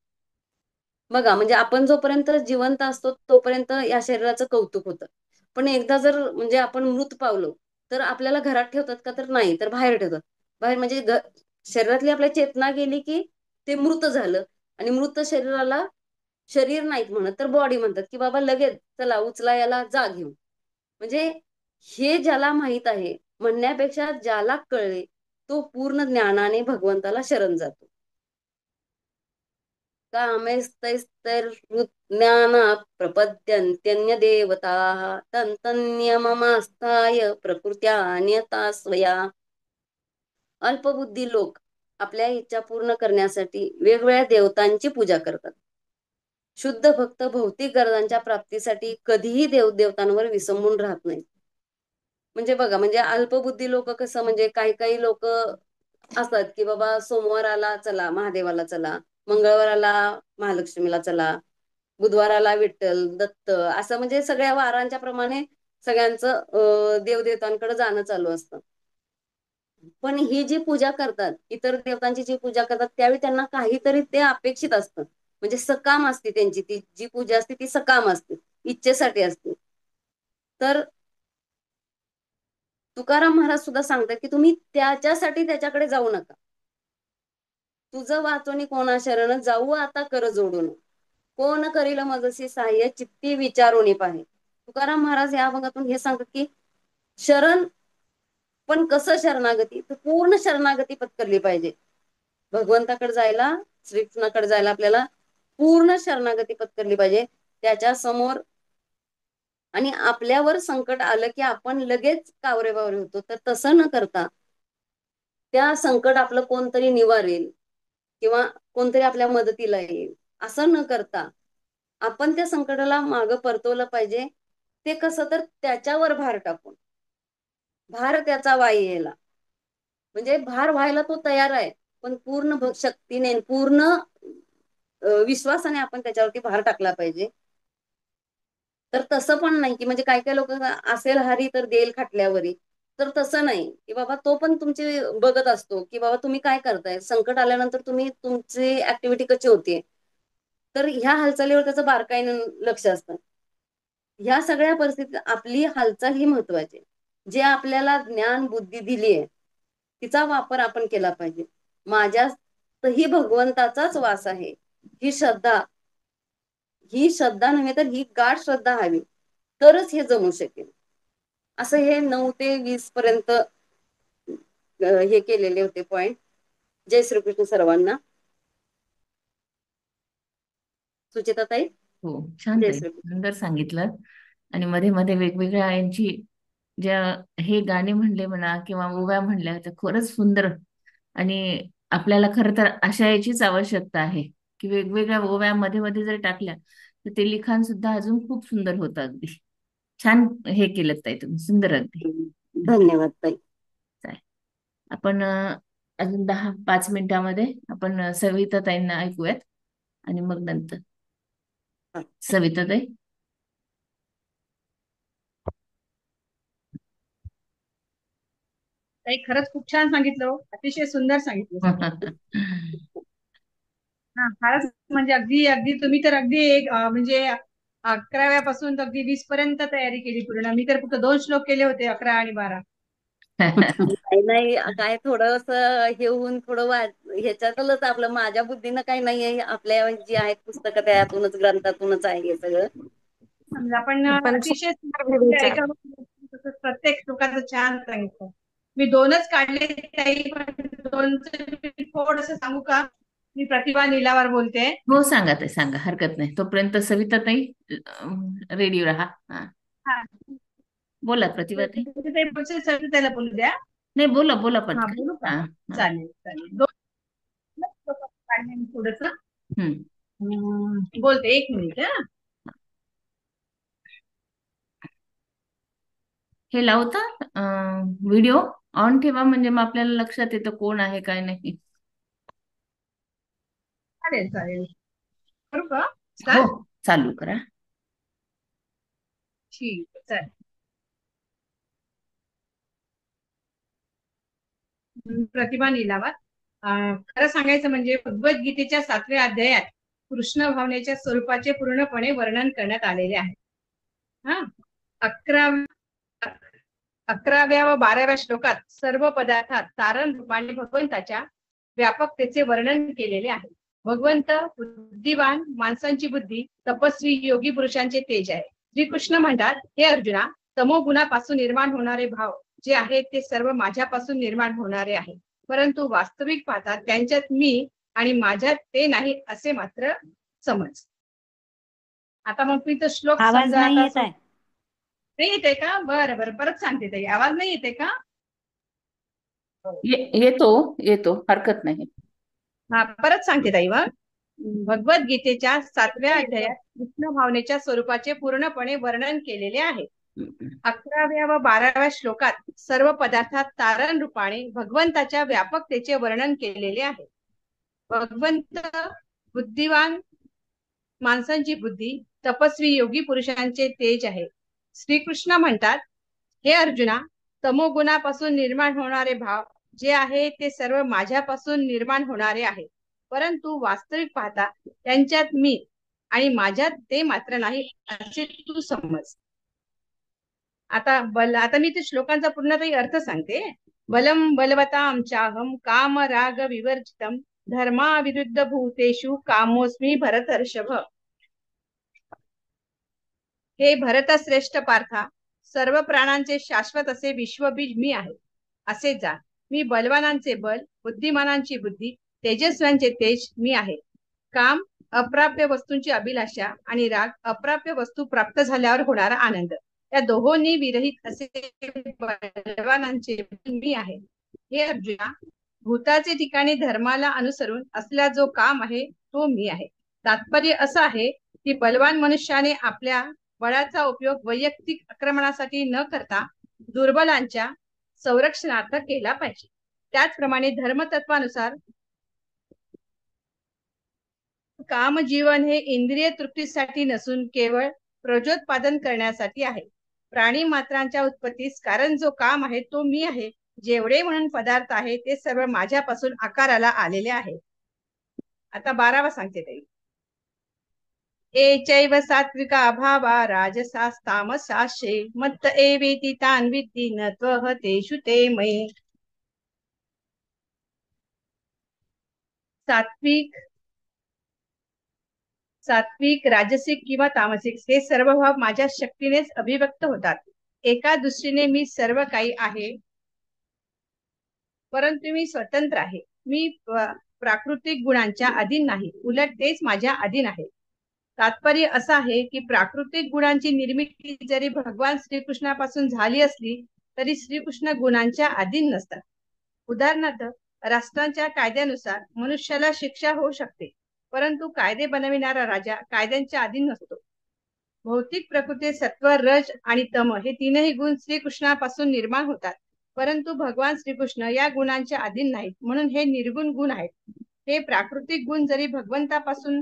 बघा, म्हणजे आपण जोपर्यंत जिवंत असतो तोपर्यंत या शरीराचं कौतुक होतं. पण एकदा जर म्हणजे आपण मृत पावलो, तर आपल्याला घरात ठेवतात का? तर नाही, तर बाहेर ठेवतात. बाहेर म्हणजे शरीरातली आपल्या चेतना गेली की ते मृत झालं. आणि मृत शरीराला शरीर नाहीत म्हणत, तर बॉडी म्हणतात, की बाबा लगेच चला उचला याला, जा घेऊन. म्हणजे हे ज्याला माहित आहे म्हणण्यापेक्षा ज्याला कळले, तो पूर्ण ज्ञानाने भगवंताला शरण जातो. कामेस्तैस्तैर्ज्ञाना प्रपद्यन्त्यन्य देवता तंतन्यममास्ताय प्रकृत्या अन्यता स्वया. अल्पबुद्धी लोक आपल्या इच्छा पूर्ण करण्यासाठी वेगवेगळ्या देवतांची पूजा करतात. शुद्ध भक्त भौतिक गरजांच्या प्राप्तीसाठी कधीही देवदेवतांवर विसंबून राहत नाही. म्हणजे बघा, म्हणजे अल्पबुद्धी लोक कसं, म्हणजे काही काही लोक असतात की बाबा सोमवाराला चला महादेवाला चला, मंगळवाराला महालक्ष्मीला चला, बुधवाराला विठ्ठल दत्त, असं म्हणजे सगळ्या वारांच्या प्रमाणे सगळ्यांचं देवदेवतांकडे जाणं चालू असतं. पण ही जी पूजा करतात, इतर देवतांची जी पूजा करतात, त्यावेळी त्यांना काहीतरी ते अपेक्षित असतं. म्हणजे सकाम असते त्यांची, ती जी पूजा असते ती सकाम असते, इच्छेसाठी असते. तर तुकाराम महाराज सुद्धा सांगतात की तुम्ही त्याच्यासाठी त्याच्याकडे जाऊ नका. तुझं वाचोनी कोणा शरण जाऊ आता कर जोडून, कोण करील मजसी सहाय्य चित्ती विचारोनी पाहे. तुकाराम महाराज या भागातून हे सांगतात की शरण, पण कसं शरणागती, तर पूर्ण शरणागती पत्करली पाहिजे. भगवंताकडे जायला, श्रीकृष्णाकडे जायला आपल्याला पूर्ण शरणागती पत्करली पाहिजे त्याच्या समोर. आणि आपल्यावर संकट आलं की आपण लगेच कावरेबावरे होतो, तर तसं न करता त्या संकट आपलं कोणतरी निवारेल किंवा कोणतरी आपल्या मदतीला येईल असं न करता आपण त्या संकटाला मागं परतवलं पाहिजे. ते कसं, तर त्याच्यावर भार टाकून, भार त्याचा वाई यायला, म्हणजे भार व्हायला तो तयार आहे, पण पूर्ण शक्तीने पूर्ण विश्वासाने आपण त्याच्यावरती भार टाकला पाहिजे. तर तसं पण नाही की म्हणजे काही काही लोक असेल हरी तर देईल खाटल्यावरी, तर तसं नाही की बाबा तो पण तुमची बघत असतो की बाबा तुम्ही काय करताय, संकट आल्यानंतर तुम्ही तुमची ऍक्टिव्हिटी कशी होतीये, तर ह्या हालचालीवर त्याचं बारकाईने लक्ष असतं. ह्या सगळ्या परिस्थितीत आपली हालचाल ही महत्वाची आहे. जे आपल्याला ज्ञान बुद्धी दिली आहे तिचा वापर आपण केला पाहिजे. माझ्यातही भगवंताचाच वास आहे, ही श्रद्धा, ही श्रद्धा नव्हे तर ही गाढ श्रद्धा हवी, तरच हे जमू शकेल. असं हे 9 ते 20 पर्यंत हे केलेले होते पॉइंट. जय श्रीकृष्ण सर्वांना. सुचिता ताई. हो, छान जय ताई, श्रीकृष्ण. सुंदर सांगितलं. आणि मध्ये मध्ये वेगवेगळ्या यांची ज्या हे गाणे म्हणले म्हणा किंवा ओव्या म्हणल्या त्या खरंच सुंदर. आणि आपल्याला खरं तर अशा याचीच आवश्यकता आहे की वेगवेगळ्या ओव्या मध्ये मध्ये जर टाकल्या तर ते लिखाण सुद्धा अजून खूप सुंदर होतं. अगदी छान हे केलं ताई तुम्ही, सुंदर अगदी. धन्यवाद ताई. चालेल. आपण अजून 10-5 मिनिटामध्ये आपण सविता ताईंना ऐकूयात आणि मग नंतर सविता ताई. ताई खरंच खूप छान सांगितलं हो. अतिशय सुंदर सांगितलं. हा, फारच म्हणजे अगदी अगदी तुम्ही तर अगदी एक म्हणजे 11व्या पासून तर अगदी 20 पर्यंत तयारी केली पूर्ण. मी तर फक्त 2 श्लोक केले होते, 11 आणि 12. नाही नाही, काय थोडस हे होऊन थोडं ह्याच्यातलंच आपलं, माझ्या बुद्धीनं काही नाहीये, आपल्या जी आहेत पुस्तकं त्यातूनच ग्रंथातूनच आहे हे सगळं. समजा पण पण अतिशय सुंदर म्हणजे विचार. एका प्रत्येक श्लोकाचं छान सांगितलं. मी दोनच काढले ताई, पण दोनचं मी थोडस सांगू का? मी प्रतिभा निलावार बोलते. हो सांगा ते सांगा, हरकत नाही. तोपर्यंत सविता ताई रेडी राहा. हा हा, बोला प्रतिभा ताई. ताई बोलते, सर त्याला बोलू द्या. नाही बोला बोला हा, पटकन. बोलू का? हा हा. चालेल चालेल. दोन काढले मी थोडस. हम्म. बोलते, एक मिनिट हा. हे लावता व्हिडिओ ऑन ठेवा, म्हणजे मग आपल्याला लक्षात येतं कोण आहे काय नाही. चालेल चालेल. करू का हो स्टार्ट? चालू करा. ठीक आहे, चालेल. प्रतिभा निलावात. खरं सांगायचं म्हणजे भगवद्गीतेच्या 7व्या अध्यायात कृष्ण भावनेच्या स्वरूपाचे पूर्णपणे वर्णन करण्यात आलेले आहे. हा, 11 11व्या व 12व्या श्लोकात सर्व पदार्थात तारण रूपाने भगवंताच्या व्यापकतेचे वर्णन केलेले आहे. भगवंत बुद्धिवान माणसांची बुद्धी, तपस्वी योगी पुरुषांचे तेज आहे. श्रीकृष्ण म्हणतात, हे अर्जुना, तमोगुणापासून निर्माण होणारे भाव जे आहेत ते सर्व माझ्यापासून निर्माण होणारे आहे, परंतु वास्तविक पाहता त्यांच्यात मी आणि माझ्यात ते नाही असे मात्र समज. आता मग मी तो श्लोक आवाज समजा नाही आता येत आहे. नाही येते का? बरं बरं, परत सांगते ताई. आवाज नाही येते का? येतो येतो, हरकत नाही. हा, परत सांगते ताई. मग भगवद्गीतेच्या 7व्या अध्यायात कृष्ण भावनेच्या स्वरूपाचे पूर्णपणे वर्णन केलेले आहे. 11व्या व 12व्या श्लोकात सर्व पदार्थात तारण रूपाने भगवंताच्या व्यापकतेचे वर्णन केलेले आहे. भगवंत बुद्धिवान माणसांची बुद्धी, तपस्वी योगी पुरुषांचे तेज आहे. श्रीकृष्ण म्हणतात, हे अर्जुना, तमोगुणापासून निर्माण होणारे भाव जे आहे ते सर्व माझ्यापासून निर्माण होणारे आहे, परंतु वास्तविक पाहता त्यांच्यात मी आणि माझ्यात ते मात्र नाही असे तू समज. आता मी ते श्लोकांचा पूर्ण काही अर्थ सांगते. बलम बलवताम चाहम काम राग विवर्जितम धर्मा विरुद्ध भूतेषु कामोस्मी भरतर्षभ. हे भरतश्रेष्ठ पार्था, सर्व प्राणांचे शाश्वत असे विश्वबीज मी आहे. असे जा, मी बलवानांचे बल, बुद्धिमानांची बुद्धी, तेजस्व्यांचे तेज मी आहे. काम अप्राप्य वस्तूंची अभिलाषा आणि राग अप्राप्य वस्तू प्राप्त झाल्यावर होणारा आनंद, या दोहोंनी विरहित असे बलवानांचे मी आहे. हे अर्जुना, भूताचे ठिकाणी धर्माला अनुसरून असला जो काम आहे तो मी आहे. तात्पर्य असं आहे की बलवान मनुष्याने आपल्या बळाचा उपयोग वैयक्तिक आक्रमणासाठी न करता दुर्बलांच्या संरक्षणार्थ केला पाहिजे. त्याचप्रमाणे धर्मतत्वानुसार कामजीवन हे इंद्रिय तृप्तीसाठी नसून केवळ प्रजोत्पादन करण्यासाठी आहे. प्राणी मात्रांच्या उत्पत्तीस कारण जो काम आहे तो मी आहे. जेवढे म्हणून पदार्थ आहे ते सर्व माझ्यापासून आकाराला आलेले आहे. आता 12वा सांगते ताई. एचैव सात्विका भावा राजसास्तामसाशे मत्त एवेति तान् विद्धि न त्वह तेषु ते मयि. सात्विक राजसिक किंवा तामसिक हे सर्व भाव माझ्या शक्तीनेच अभिव्यक्त होतात. एका दृष्टीने मी सर्व काही आहे, परंतु मी स्वतंत्र आहे. मी प्राकृतिक गुणांच्या अधीन नाही, उलट तेच माझ्या अधीन आहे. तात्पर्य असं आहे की प्राकृतिक गुणांची निर्मिती जरी भगवान श्रीकृष्णापासून झाली असली तरी श्रीकृष्ण गुणांच्या अधीन नसतात. उदाहरणार्थ, राष्ट्रांच्या कायद्यानुसार मनुष्याला शिक्षा होऊ शकते, परंतु कायदे बनविणारा राजा कायद्यांच्या अधीन नसतो. भौतिक प्रकृती सत्व, रज आणि तम हे तीनही गुण श्रीकृष्णापासून निर्माण होतात, परंतु भगवान श्रीकृष्ण या गुणांच्या अधीन नाहीत, म्हणून हे निर्गुण गुण आहेत. हे प्राकृतिक गुण जरी भगवंतापासून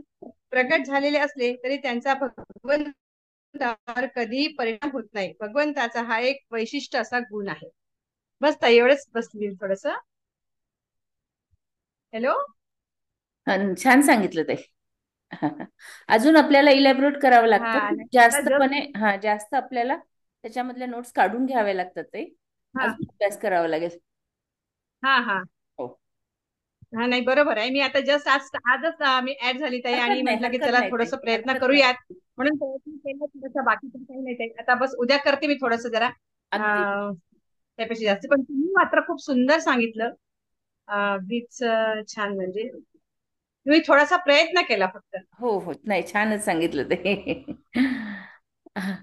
प्रगट झालेले असले तरी त्यांचा भगवंतावर कधीही परिणाम होत नाही. भगवंताचा हा एक वैशिष्ट्य असा गुण आहे. बस ताई, एवढंच बसली थोडस. हॅलो, छान सांगितलं ते. अजून आपल्याला इलॅबोरेट करावं लागतं हा जास्तपणे. हा, जास्त आपल्याला त्याच्यामधल्या नोट्स काढून घ्याव्या लागतात ते. हा अजून अभ्यास करावा लागेल. हा हा हो, हा, नाही बरोबर आहे. मी आता जस्ट आजच मी ऍड झाली ताई आणि हरकत नाही, म्हटलं की हरकत चला नाही ताई, थोडस प्रयत्न हरकत नाही. करूयात, म्हणून प्रयत्न केला थोडस. बाकी पण काही नाही ताई. आता बस उद्या करते मी थोडस जरा. अगदी त्यापेक्षा जास्त. पण तुम्ही मात्र खूप सुंदर सांगितलं. अगदीच छान. म्हणजे तुम्ही थोडासा प्रयत्न केला फक्त. हो हो, नाही छानच सांगितलं ते. हा,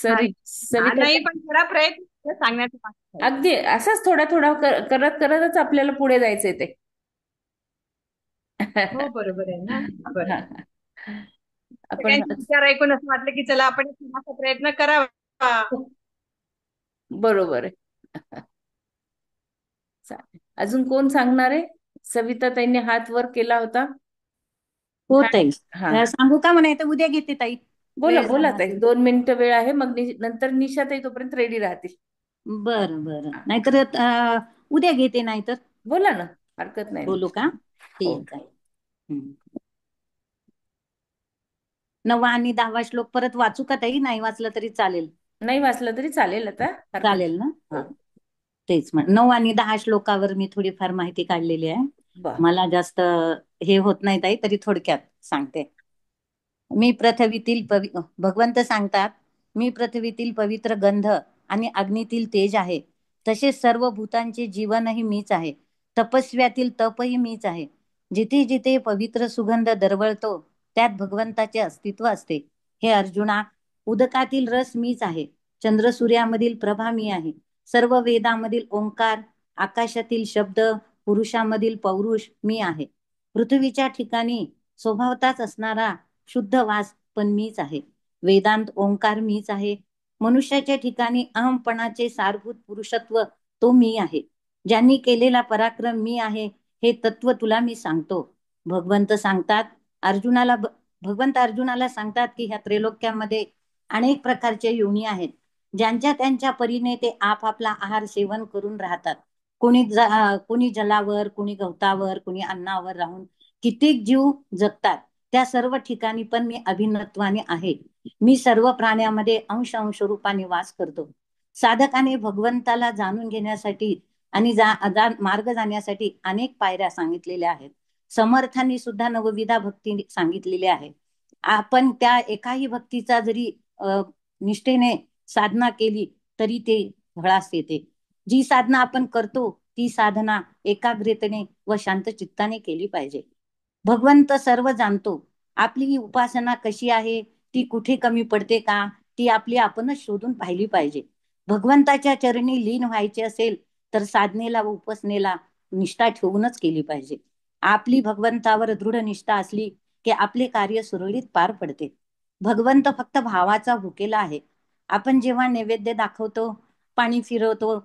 सविता नाही ताई, पण थोडा प्रयत्न केला सांगण्याचा मागचा. अगदी असंच थोडा थोडा करत करतच आपल्याला पुढे जायचंय ते. हो, बरोबर आहे ना. बरं. आपण सगळ्यांचे विचार ऐकून असं वाटलं की चला आपण एक थोडासा प्रयत्न करावा. बरोबर आहे. चालेल. अजून कोण सांगणार आहे? सविता ताईंनी हात वर केला होता. हो हा ताई. हा, सांगू का म्हणे तर उद्या घेते ताई. बोला वेळ बोला झाला ताई, असेल. 2 मिनिटं वेळ आहे, मग नंतर निशा ताई तोपर्यंत रेडी राहतील. बरं बरं. हा, नाहीतर उद्या घेते, नाहीतर बोला ना, हरकत नाही ना. बोलू का? हो, ठीक आहे. हम्म. 9वा आणि 10वा श्लोक परत वाचू का ताई? नाही वाचलं तरी चालेल. नाही वाचलं तरी चालेल, आता हरकत चालेल नाही. ना? हा. हो, तेच 9 आणि 10 श्लोकावर मी थोडीफार माहिती काढलेली आहे. बर. मला जास्त हे होत नाही ताई, तरी थोडक्यात सांगते. मी पृथ्वीतील भगवंत सांगतात, मी पृथ्वीतील पवित्र गंध आणि अग्नीतील तेज आहे. तसेच सर्व भूतांचे जीवनही मीच आहे. तपस्व्यातील तपही मीच आहे. जिथे जिथे पवित्र सुगंध दरवळतो त्यात भगवंताचे अस्तित्व असते. हे अर्जुना, उदकातील रस मीच आहे. चंद्र सूर्यामधील प्रभा मी आहे. सर्व वेदामधील ओंकार, आकाशातील शब्द, पुरुषामधील पौरुष मी आहे. पृथ्वीच्या ठिकाणी स्वभावताच असणारा शुद्ध वास पण मीच आहे. वेदांत ओंकार मीच आहे. मनुष्याच्या ठिकाणी अहमपणाचे सारभूत पुरुषत्व तो मी आहे. ज्यांनी केलेला पराक्रम मी आहे हे तत्व तुला मी सांगतो. भगवंत सांगतात अर्जुनाला भगवंत अर्जुनाला सांगतात की ह्या त्रैलोक्यामध्ये अनेक प्रकारच्या योनी आहेत. ज्यांच्या त्यांच्या परीने ते आपापला आहार सेवन करून राहतात. कोणी जलावर, कोणी गवतावर, कोणी अन्नावर राहून कित्येक जीव जगतात. त्या सर्व ठिकाणी पण मी अभिन्नत्वाने आहे. मी सर्व प्राण्यामध्ये अंश अंश रूपाने वास करतो. साधकाने भगवंताला जाणून घेण्यासाठी आणि मार्ग जाण्यासाठी अनेक पायऱ्या सांगितलेल्या आहेत. समर्थांनी सुद्धा नवविधा भक्ती सांगितलेली आहे. आपण त्या एकाही भक्तीचा जरी निष्ठेने साधना केली तरी ते फळास येते. जी साधना आपण करतो ती साधना एकाग्रतेने व शांत चित्ताने केली पाहिजे. भगवंत सर्व जाणतो. आपली उपासना कशी आहे, ती कुठे कमी पडते का, ती आपली आपणच शोधून पाहिली पाहिजे. भगवंताच्या चरणी लीन व्हायचे असेल तर साधनेला व उपासनेला निष्ठा ठेवूनच केली पाहिजे. आपली भगवंतावर दृढ निष्ठा असली की आपले कार्य सुरळीत पार पडते. भगवंत फक्त भावाचा भुकेला आहे. आपण जेव्हा नैवेद्य दाखवतो, पाणी फिरवतो,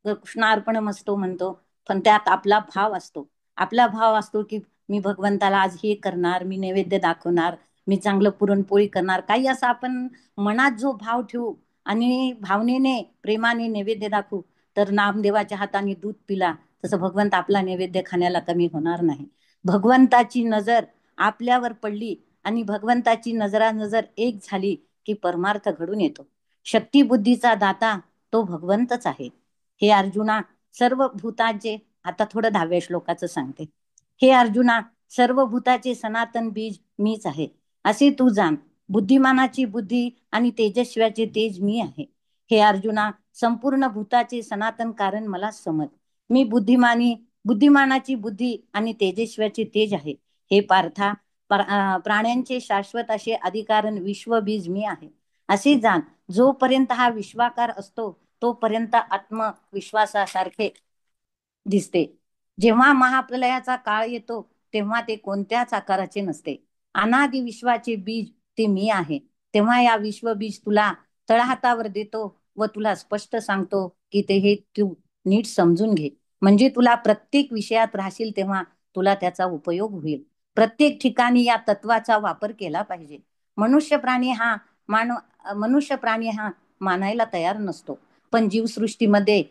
कृष्णार्पण मस्तो म्हणतो, पण त्यात आपला भाव असतो. आपला भाव असतो की मी भगवंताला आज हे करणार, मी नैवेद्य दाखवणार, मी चांगलं पुरणपोळी करणार, काही असं आपण मनात जो भाव ठेवू आणि भावनेने प्रेमाने नैवेद्य दाखवू, तर नामदेवाच्या हाताने दूध पिला तसं भगवंत आपला नैवेद्य खाण्याला कमी होणार नाही. भगवंताची नजर आपल्यावर पडली आणि भगवंताची नजर एक झाली की परमार्थ घडून येतो. शक्ती बुद्धीचा दाता तो भगवंतच आहे. हे अर्जुना, सर्व भूतांचे, आता थोडं 10व्या श्लोकाचं सांगते. हे अर्जुना, सर्व भूताचे सनातन बीज मीच आहे असे तू जाण. बुद्धिमानाची बुद्धी आणि तेजस्व्याचे तेज मी आहे. हे अर्जुना, संपूर्ण भूताचे सनातन कारण मला समज. मी बुद्धिमानाची बुद्धी आणि तेजस्व्याचे तेज आहे. हे पार्था, प्राण्यांचे शाश्वत असे अधिकारण विश्वबीज मी आहे असे जाण. जोपर्यंत हा विश्वाकार असतो तोपर्यंत आत्मविश्वासासारखे दिसते. जेव्हा महाप्रलयाचा काळ येतो तेव्हा ते कोणत्याच आकाराचे नसते. अनादि विश्वाचे बीज ते मी आहे. तेव्हा या विश्वबीज तुला तळहातावर देतो व तुला स्पष्ट सांगतो की ते हे तू नीट समजून घे. म्हणजे तुला प्रत्येक विषयात राहशील तेव्हा तुला त्याचा उपयोग होईल. प्रत्येक ठिकाणी या तत्वाचा वापर केला पाहिजे. मनुष्य प्राणी हा मनुष्य प्राणी हा मानायला तयार नसतो, पण जीवसृष्टीमध्ये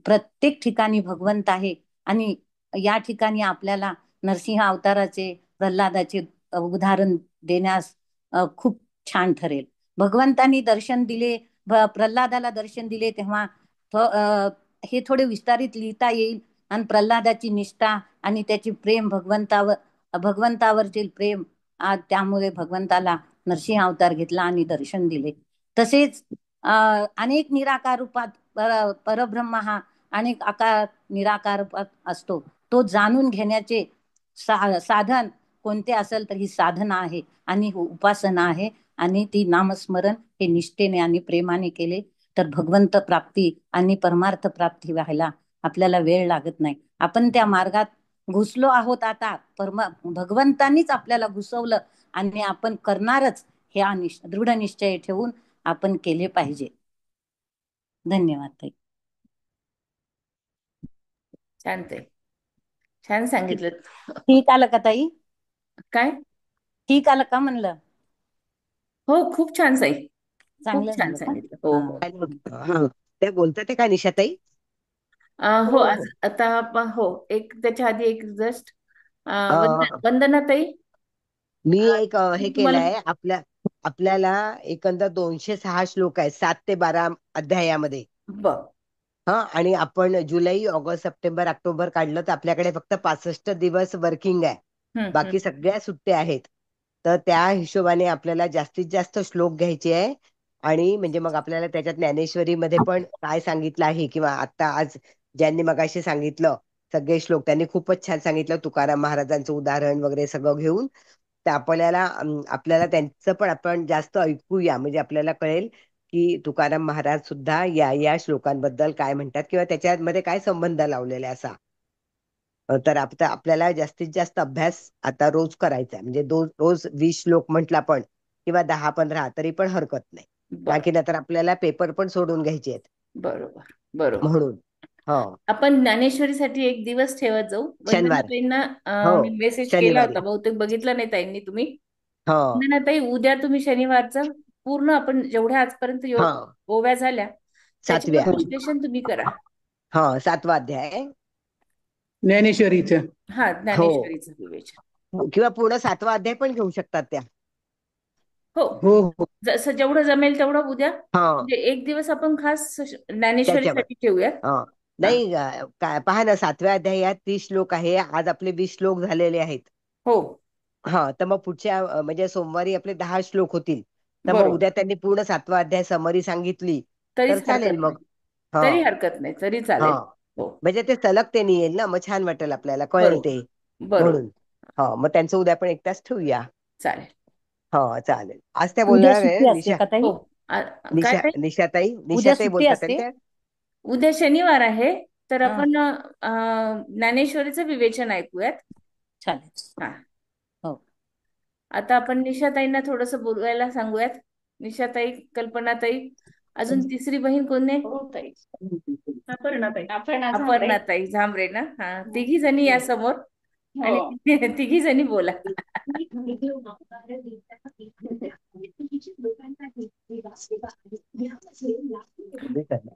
प्रत्येक ठिकाणी भगवंत आहे. आणि या ठिकाणी आपल्याला नरसिंह अवताराचे, प्रल्हादाचे उदाहरण देण्यास खूप छान ठरेल. भगवंतांनी दर्शन दिले, प्रल्हादाला दर्शन दिले तेव्हा हे थोडे विस्तारित लिहिता येईल. आणि प्रल्हादाची निष्ठा आणि त्याची प्रेम भगवंतावरचे प्रेम, त्यामुळे भगवंताला नरसिंह अवतार घेतला आणि दर्शन दिले. तसेच अनेक निराकार रूपात परब्रह्म हा आणि आकार निराकार असतो, तो जाणून घेण्याचे साधन कोणते असेल तर ही साधना आहे आणि उपासना आहे. आणि ती नामस्मरण हे निष्ठेने आणि प्रेमाने केले तर भगवंत प्राप्ती आणि परमार्थ प्राप्ती व्हायला आपल्याला वेळ लागत नाही. आपण त्या मार्गात घुसलो आहोत आता. भगवंतानीच आपल्याला घुसवलं आणि आपण करणारच ह्या दृढ निश्चय ठेवून आपण केले पाहिजे. धन्यवाद ताई. छान ताई, छान सांगितलं. ठीक आलं का ताई? काय? ठीक आलं का म्हणलं? हो, खूप छान ताई, खूप चांगलं छान झालं का? सांगितलं. हो हो. हा, त्या बोलतात का निशाताई? हो, हो आज हो आता हो, एक त्याच्या आधी एक जस्ट अं, वंदना ताई, मी एक हे तुम्हाला केलंय आपल्याला एकंदर 206 श्लोक आहेत 7 ते 12 अध्यायामध्ये. बर. हा, आणि आपण जुलै, ऑगस्ट, सप्टेंबर, ऑक्टोबर काढलं तर आपल्याकडे फक्त 65 दिवस वर्किंग आहे. हम्म, बाकी सगळ्या सुट्ट्या आहेत. तर त्या हिशोबाने आपल्याला जास्तीत जास्त श्लोक घ्यायचे आहे. आणि म्हणजे मग आपल्याला त्याच्यात ज्ञानेश्वरीमध्ये पण काय सांगितलं आहे, किंवा आता आज ज्यांनी मगाशी सांगितलं सगळे श्लोक, त्यांनी खूपच छान सांगितलं. तुकाराम महाराजांचं उदाहरण वगैरे सगळं घेऊन तर आपल्याला त्यांचं पण आपण जास्त ऐकूया, म्हणजे आपल्याला कळेल की तुकाराम महाराज सुद्धा या श्लोकांबद्दल काय म्हणतात, किंवा त्याच्यामध्ये काय संबंध लावलेला आहे असा. तर आता आपल्याला जास्तीत जास्त अभ्यास आता रोज करायचा आहे. म्हणजे रोज 20 श्लोक म्हटला पण, किंवा 10-15 तरी पण हरकत नाही. बर. की नंतर आपल्याला पेपर पण सोडून घ्यायचे आहेत बरोबर बरोबर. म्हणून. हो, आपण ज्ञानेश्वरीसाठी एक दिवस ठेवत जाऊ. वंदना शनिवार. ताईंना हो, मी मेसेज केला शनिवारी. होता, बहुतेक बघितला नाही ताईंनी तुम्ही. हो, वंदना ताई, उद्या तुम्ही शनिवारचं पूर्ण आपण जेवढ्या आजपर्यंत हा, ओव्या झाल्या त्याच्यावर 7व्या. विश्लेषण तुम्ही करा. हा, 7वा अध्याय. ज्ञानेश्वरीचं. हा, हो, ज्ञानेश्वरीचं विवेचन. किंवा पूर्ण 7वा अध्याय पण घेऊ शकतात त्या. हो, हो हो. जसं जेवढं जमेल तेवढं उद्या, हा, म्हणजे एक दिवस आपण खास त्याच्यावर. ज्ञानेश्वरीसाठी ठेवूयात. हा, हा. नाही काय पहा ना, 7व्या अध्यायात 30 श्लोक आहे. आज आपले 20 श्लोक झालेले आहेत. हो, हा, तर मग पुढच्या म्हणजे सोमवारी आपले 10 श्लोक होतील. तर मग बरोबर. उद्या त्यांनी पूर्ण 7वा अध्याय समरी सांगितली तर तरीच चालेल हरकत मग. नाही. हा, तरी हरकत नाही, तरी हा, चालेल. हो, म्हणजे ते सलग ते नाही येईल ना, मग छान वाटेल, आपल्याला कळेल बरोबर ते. बरोबर. म्हणून हा, मग त्यांचं उद्या पण एक तास ठेवूया. चालेल. हा, चालेल. आज त्या उद्या बोलणार आहे सुट्टी असते का ताई? हो. काय ताई? निशाताई उद्या निशाताई सुट्टी बोलतात असते? त्या. उद्या शनिवार आहे, तर हा, आपण ज्ञानेश्वरीचं विवेचन ऐकूयात. चालेल. हा, हो. आता आपण निशाताईंना थोडस बोलवायला सांगूयात. निशाताई, कल्पनाताई, अजून तिसरी बहीण कोण आहे? हो ताई. अपर्णाताई. अपर्णाताई झांबरे ना. हा, तिघी जणी या समोर आणि हो. तिघी जणी बोला.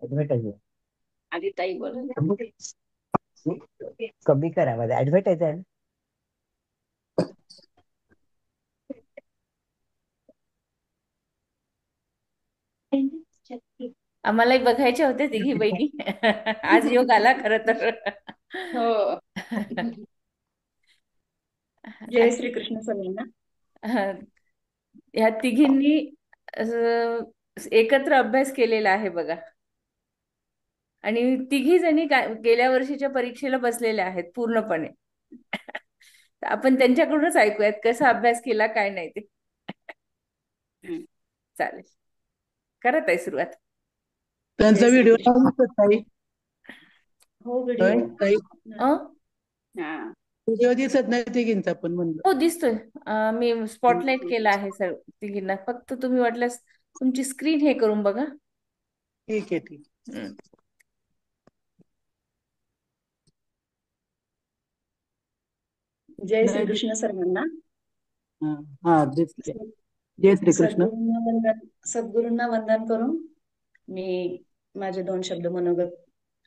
ऍडव्हर्टाईज आधी ताई बोल. कमी करा, माझा ऍडव्हर्टाईज आहे ना. आम्हालाही बघायच्या होत्या तिघी बहिणी. आज योग आला खर तर. हो. जय श्री कृष्ण सगळ्यांना. ह्या तिघींनी एकत्र अभ्यास केलेला आहे बघा. आणि तिघी जणी गेल्या वर्षीच्या परीक्षेला बसलेल्या आहेत पूर्णपणे. तर आपण त्यांच्याकडूनच ऐकूयात कसा अभ्यास केला, काय नाही ते. चालेल, करत आहे सुरुवात. त्यांचा जय श्री व्हिडिओ कृष्ण. ताई. हो होय व्हिडिओ. ताई, अ हा. व्हिडिओ दिसत नाही तिघींचा पण म्हणलं. हो, दिसतोय. मी स्पॉटलाइट केला आहे सर तिघींना. फक्त तुम्ही वाटल्यास तुमची स्क्रीन हे करून बघा. ठीक आहे, ठीक. हम्म. जय श्री नाही कृष्ण सर्वांना. हा, हा, दिसते. जय श्री कृष्ण. सद्गुरूंना वंदन करून मी माझे 2 शब्द मनोगत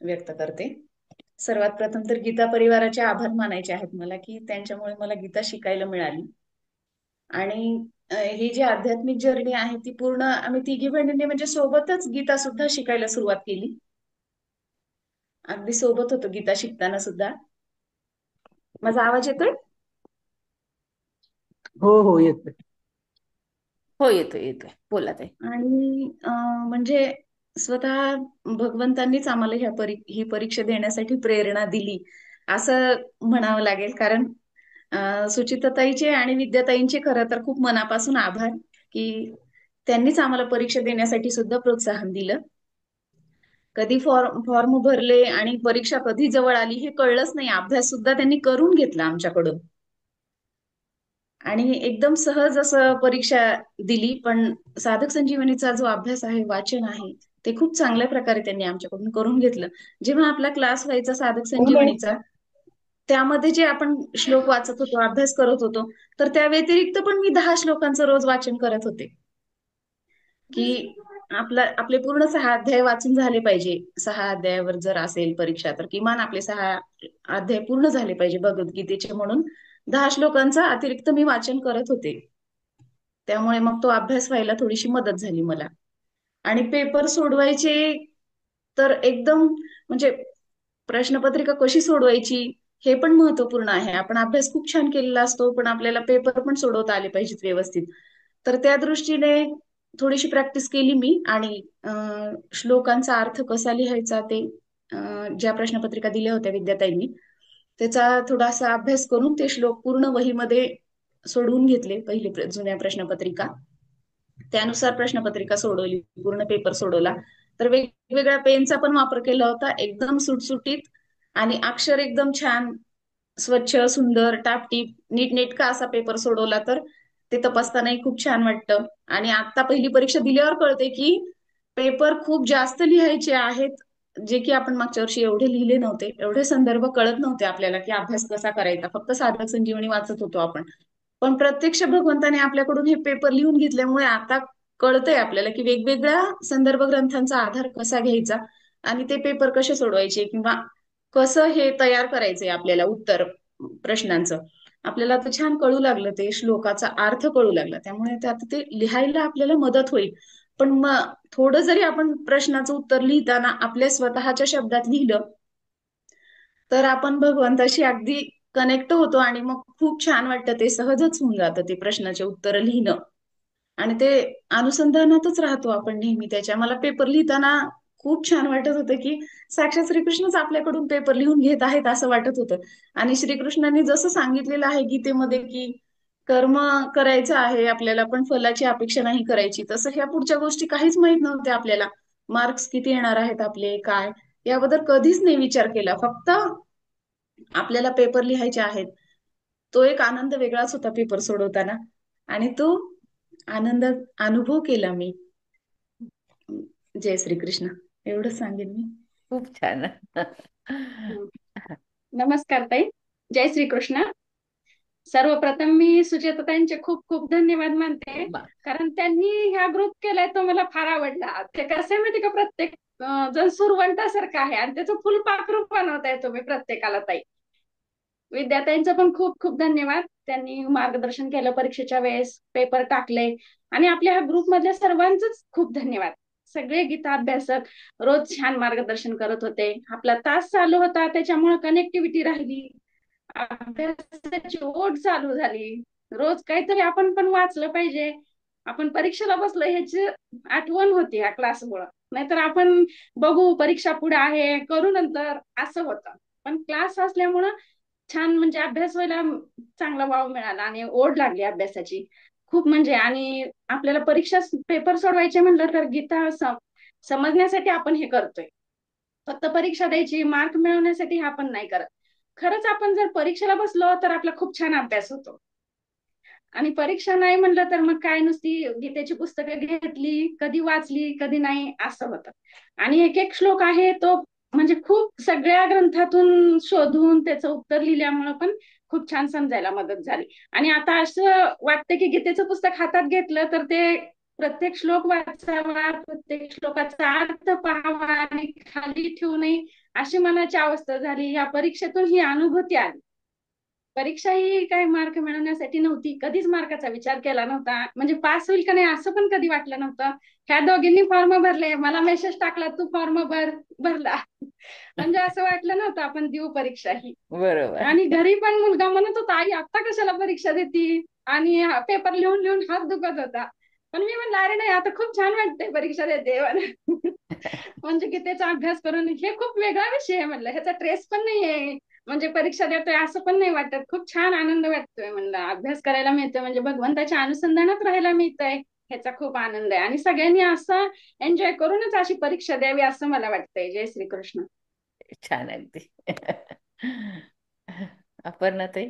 व्यक्त करते. सर्वात प्रथम तर गीता परिवाराचे आभार मानायचे आहेत मला, की त्यांच्यामुळे मला गीता शिकायला मिळाली. आणि ही जी आध्यात्मिक जर्नी आहे ती पूर्ण आम्ही तिघी बहिणींनी म्हणजे सोबतच गीता सुद्धा शिकायला सुरुवात केली. अगदी सोबत होतो गीता शिकताना सुद्धा. माझा आवाज येतोय? हो हो, येत. हो, येतोय येतोय, बोला ताई. आणि म्हणजे स्वतः भगवंतांनीच आम्हाला ही परीक्षा देण्यासाठी प्रेरणा दिली असं म्हणावं लागेल. कारण सुचिताताईचे आणि विद्याताईंचे खरं तर खूप मनापासून आभार, की त्यांनीच आम्हाला परीक्षा देण्यासाठी सुद्धा प्रोत्साहन दिलं. कधी फॉर्म भरले आणि परीक्षा कधी जवळ आली हे कळलंच नाही. अभ्यास सुद्धा त्यांनी करून घेतला आमच्याकडून आणि एकदम सहज असं परीक्षा दिली. पण साधक संजीवनीचा जो अभ्यास आहे, वाचन आहे, ते खूप चांगल्या प्रकारे त्यांनी आमच्याकडून करून घेतलं. जेव्हा आपला क्लास व्हायचा साधक संजीवनीचा, त्यामध्ये जे आपण श्लोक वाचत होतो, अभ्यास करत होतो, तर त्या व्यतिरिक्त पण मी 10 श्लोकांचं रोज वाचन करत होते, की आपले पूर्ण 6 अध्याय वाचून झाले पाहिजे. 6 अध्यायावर जर असेल परीक्षा तर किमान आपले 6 अध्याय पूर्ण झाले पाहिजे भगवद्गीतेचे, म्हणून 10 श्लोकांचा अतिरिक्त मी वाचन करत होते. त्यामुळे मग तो अभ्यास व्हायला थोडीशी मदत झाली मला. आणि पेपर सोडवायचे तर एकदम म्हणजे प्रश्नपत्रिका कशी सोडवायची हे पण महत्वपूर्ण आहे. आपण अभ्यास खूप छान केलेला असतो, पण आपल्याला पेपर पण सोडवता आले पाहिजेत व्यवस्थित. तर त्या दृष्टीने थोडीशी प्रॅक्टिस केली मी आणि श्लोकांचा अर्थ कसा लिहायचा ते ज्या प्रश्नपत्रिका दिल्या होत्या विद्याताईंनी, त्याचा थोडासा अभ्यास करून ते श्लोक पूर्ण वहीमध्ये सोडवून घेतले. पहिली जुन्या प्रश्नपत्रिका, त्यानुसार प्रश्नपत्रिका सोडवली, पूर्ण पेपर सोडवला. तर वेगवेगळ्या पेनचा पण वापर केला होता, एकदम सुटसुटीत आणि अक्षर एकदम छान, स्वच्छ, सुंदर, टापटीप, नीटनेटका असा पेपर सोडवला. तर ते तपासतानाही खूप छान वाटतं. आणि आता पहिली परीक्षा दिल्यावर कळते की पेपर खूप जास्त लिहायचे आहेत, जे की आपण मागच्या वर्षी एवढे लिहिले नव्हते. एवढे संदर्भ कळत नव्हते आपल्याला की अभ्यास कसा करायचा, फक्त साधक संजीवनी वाचत होतो आपण. पण प्रत्यक्ष भगवंताने आपल्याकडून हे पेपर लिहून घेतल्यामुळे आता कळतंय आपल्याला की वेगवेगळ्या संदर्भ ग्रंथांचा आधार कसा घ्यायचा आणि ते पेपर कसे सोडवायचे, किंवा कसं हे तयार करायचंय आपल्याला उत्तर प्रश्नांचं. आपल्याला तर छान कळू लागलं, ते श्लोकाचा अर्थ कळू लागला. त्यामुळे ते आता ते लिहायला आपल्याला मदत होईल. पण मग थोडं जरी आपण प्रश्नाचं उत्तर लिहिताना आपल्या स्वतःच्या शब्दात लिहिलं तर आपण भगवंताशी अगदी कनेक्ट होतो आणि मग खूप छान वाटतं. ते सहजच होऊन जातं ते प्रश्नाचे उत्तर लिहिणं, आणि ते अनुसंधानातच राहतो आपण नेहमी त्याच्या. मला पेपर लिहिताना खूप छान वाटत होतं की साक्षात श्रीकृष्णच आपल्याकडून पेपर लिहून घेत आहेत असं वाटत होतं. आणि श्रीकृष्णांनी जसं सांगितलेलं आहे गीतेमध्ये की कर्म करायचं आहे आपल्याला, पण फलाची अपेक्षा नाही करायची, तसं ह्या पुढच्या गोष्टी काहीच माहित नव्हत्या आपल्याला. मार्क्स किती येणार आहेत आपले, काय, याबद्दल कधीच नाही विचार केला. फक्त आपल्याला पेपर लिहायचे आहेत. तो एक आनंद वेगळाच होता पेपर सोडवताना, आणि तो आनंद अनुभव केला मी. जय श्रीकृष्ण, एवढंच सांगेन मी. खूप छान. नमस्कार ताई, जय श्रीकृष्ण. सर्वप्रथम मी सुचेताताईंचे खूप खूप धन्यवाद मानते, कारण त्यांनी ह्या ग्रुप केलाय तो मला फार आवडला. ते कसं आहे माहिती का, प्रत्येक जण सुरवंटासारखं आहे आणि त्याचं फुलपाखरू बनवताय तुम्ही प्रत्येकाला. ताई विद्यार्थ्यांचं पण खूप खूप धन्यवाद, त्यांनी मार्गदर्शन केलं परीक्षेच्या वेळेस, पेपर टाकले. आणि आपल्या ह्या ग्रुप मधल्या सर्वांचंच खूप धन्यवाद. सगळे गीता अभ्यासक रोज छान मार्गदर्शन करत होते. आपला तास चालू होता त्याच्यामुळे कनेक्टिव्हिटी राहिली, अभ्यासाची ओढ चालू झाली. रोज काहीतरी आपण पण वाचलं पाहिजे, आपण परीक्षेला बसलो ह्याची आठवण होती ह्या क्लासमुळं. नाहीतर आपण बघू परीक्षा पुढे आहे, करू नंतर, असं होतं. पण क्लास असल्यामुळं छान म्हणजे अभ्यास व्हायला चांगला वाव मिळाला आणि ओढ लागली अभ्यासाची खूप. म्हणजे आणि आपल्याला परीक्षा पेपर सोडवायचे म्हणलं तर गीता समजण्यासाठी आपण हे करतोय, फक्त परीक्षा द्यायची मार्क मिळवण्यासाठी हा आपण नाही करत. खरंच आपण जर परीक्षेला बसलो तर आपला खूप छान अभ्यास होतो. आणि परीक्षा नाही म्हणलं तर मग काय, नुसती गीतेची पुस्तकं घेतली, कधी वाचली कधी नाही, असं होतं. आणि एक एक श्लोक आहे तो म्हणजे खूप सगळ्या ग्रंथातून शोधून त्याचं उत्तर लिहिल्यामुळं पण खूप छान समजायला मदत झाली. आणि आता असं वाटतं की गीतेचं पुस्तक हातात घेतलं तर ते प्रत्येक श्लोक वाचावा, प्रत्येक श्लोकाचा अर्थ पाहावा आणि खाली ठेवू नये, अशी मनाची अवस्था झाली. या परीक्षेतून ही अनुभूती आली. परीक्षा ही काय मार्क मिळवण्यासाठी नव्हती, कधीच मार्काचा विचार केला नव्हता. म्हणजे पास होईल का नाही असं पण कधी वाटलं नव्हतं. ह्या दोघींनी फॉर्म भरले, मला मेसेज टाकला तू फॉर्म भरला, म्हणजे असं वाटलं नव्हतं आपण देऊ परीक्षा ही. बरोबर. आणि घरी पण मुलगा म्हणत होता आई आता कशाला परीक्षा देती, आणि पेपर लिहून लिहून हात दुखत होता. पण मी म्हणलं अरे नाही, आता खूप छान वाटतंय परीक्षा देते. म्हणजे की त्याचा अभ्यास करून हे खूप वेगळा विषय आहे म्हणलं, ह्याचा ट्रेस पण नाहीये, म्हणजे परीक्षा देतोय असं पण नाही वाटत, खूप छान आनंद वाटतोय म्हणलं, अभ्यास करायला मिळतोय म्हणजे भगवंताच्या अनुसंधानात राहायला मिळतंय, ह्याचा खूप आनंद आहे. आणि सगळ्यांनी असं एन्जॉय करूनच अशी परीक्षा द्यावी असं मला वाटतंय. जय श्रीकृष्ण. छान अगदी. अपर्णा ताई.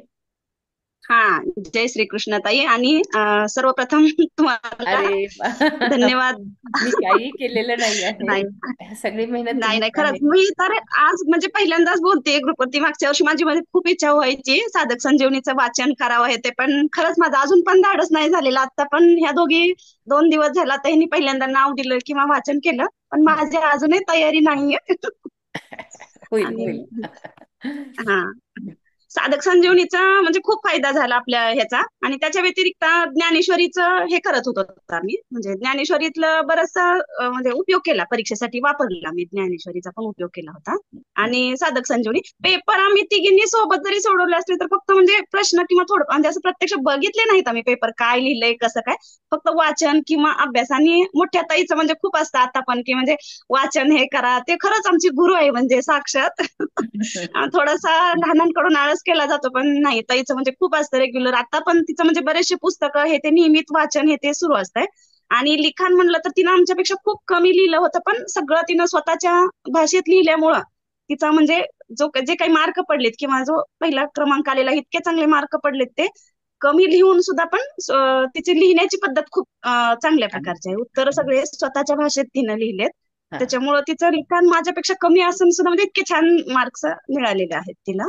हा, जय श्रीकृष्ण ताई. आणि सर्वप्रथम तुम्हाला अरे धन्यवाद. मी काही केलेलं नाही नाही आहे, सगळी मेहनत नाही नाही, तुमची खरंच आहे. मी तर आज म्हणजे पहिल्यांदाच बोलते ग्रुपवरती. मागच्या वर्षी माझी मध्ये खूप इच्छा व्हायची साधक संजीवनीचं वाचन करावं हे ते, पण खरंच माझं अजून पण धाडस नाही झालेलं. आता पण ह्या दोघी 2 दिवस झाला त्यांनी पहिल्यांदा नाव दिलं किंवा वाचन केलं, पण माझी अजूनही तयारी नाहीये. होईल आणि होईल. हा, साधक संजीवनीचा म्हणजे खूप फायदा झाला आपल्या ह्याचा. आणि त्याच्या व्यतिरिक्त ज्ञानेश्वरीचं हे करत होतो आम्ही, म्हणजे ज्ञानेश्वरीतलं बराचसा म्हणजे उपयोग केला, परीक्षेसाठी वापरला मी, ज्ञानेश्वरीचा पण उपयोग केला होता. आणि साधक संजीवनी पेपर आम्ही तिघींनी सोबत जरी सोडवले असले तर फक्त म्हणजे प्रश्न किंवा थोडं म्हणजे असं प्रत्यक्ष बघितले नाहीत आम्ही पेपर काय लिहिलंय कसं काय, फक्त वाचन किंवा अभ्यास. आणि मोठ्या ताईचं म्हणजे खूप असतं आता पण की म्हणजे वाचन हे करा, ते खरंच आमची गुरु आहे म्हणजे साक्षात. थोडासा लहानांकडून आळस केला जातो, पण नाही, ताईचं म्हणजे खूप असतं रेग्युलर. आता पण तिचं म्हणजे बरेचसे पुस्तकं हे ते नियमित वाचन हे ते सुरू असतंय. आणि लिखाण म्हणलं तर तिनं आमच्यापेक्षा खूप कमी लिहिलं होतं, पण सगळं तिनं स्वतःच्या भाषेत लिहिल्यामुळं तिचा म्हणजे जे काही मार्क पडलेत किंवा जो पहिला क्रमांक आलेला इतके चांगले मार्क पडलेत, ते कमी लिहून सुद्धा पण तिची लिहिण्याची पद्धत खूप चांगल्या प्रकारची आहे. उत्तर सगळे स्वतःच्या भाषेत तिनं लिहिलेत, त्याच्यामुळं तिचं लिखाण माझ्यापेक्षा कमी असून सुद्धा म्हणजे इतके छान मार्क्स मिळालेले आहेत तिला.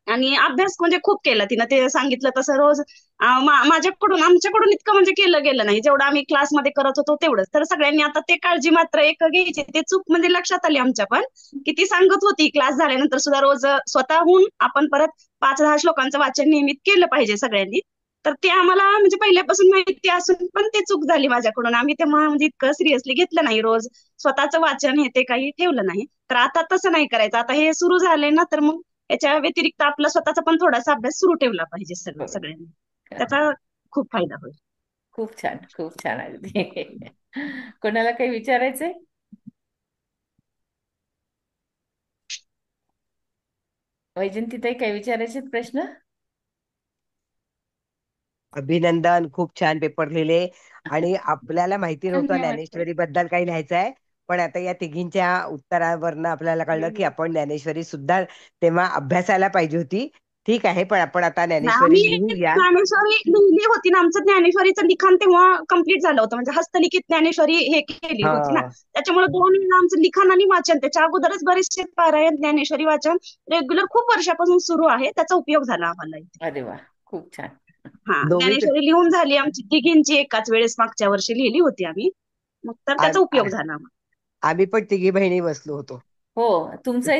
आणि अभ्यास म्हणजे खूप केला तिनं, ते सांगितलं तसं रोज आमच्याकडून इतकं म्हणजे केलं गेलं नाही, जेवढं आम्ही क्लासमध्ये करत होतो तेवढंच. तर सगळ्यांनी आता ते काळजी मात्र एक घ्यायची, ते चूक म्हणजे लक्षात आली आमच्या पण, की ती सांगत होती क्लास झाल्यानंतर सुद्धा रोज स्वतःहून आपण परत 5-10 श्लोकांचं वाचन नियमित केलं पाहिजे सगळ्यांनी. तर ते आम्हाला म्हणजे पहिल्यापासून माहिती असून पण ते चूक झाली माझ्याकडून. आम्ही तेव्हा म्हणजे इतकं सिरियसली घेतलं नाही, रोज स्वतःचं वाचन हे ते काही ठेवलं नाही. तर आता तसं नाही करायचं. आता हे सुरू झालंय ना, तर मग याच्या व्यतिरिक्त आपला स्वतःचा पण थोडासा अभ्यास सुरू ठेवला पाहिजे सगळ्यांनी, त्याचा खूप फायदा होईल. खूप छान, खूप छान अगदी. कोणाला काही विचारायचंय? वैजंतीताई, काही विचारायचे प्रश्न? अभिनंदन, खूप छान पेपर लिहिले. आणि आपल्याला माहिती नव्हतं धन्यवाद ताई. ज्ञानेश्वरी बद्दल काही लिहायचं आहे, पण आता या तिघींच्या उत्तरावरनं आपल्याला कळलं की आपण ज्ञानेश्वरी सुद्धा तेव्हा अभ्यासाला पाहिजे होती. ठीक आहे, पण आपण आता आम्ही ज्ञानेश्वरी लिहूया. ज्ञानेश्वरी लिहिली होती ना, आमचं ज्ञानेश्वरीचं लिखाण तेव्हा कम्प्लीट झालं होतं, म्हणजे हस्तलिखित ज्ञानेश्वरी हे केली होती ना, हा, त्याच्यामुळे 2 वेळा आमचं लिखाण आणि वाचन, त्याच्या अगोदरच बरेचसे पारायण ज्ञानेश्वरी वाचन रेग्युलर खूप वर्षापासून सुरू आहे, त्याचा उपयोग झाला आम्हाला इथे. अरे वा, खूप छान. हा, दोघी ज्ञानेश्वरी लिहून झाली आमची तिघींची एकाच वेळेस, मागच्या वर्षी लिहिली होती आम्ही, मग तर त्याचा उपयोग झाला आम्हाला. आम्ही पण तिघी बहिणी बसलो होतो. हो,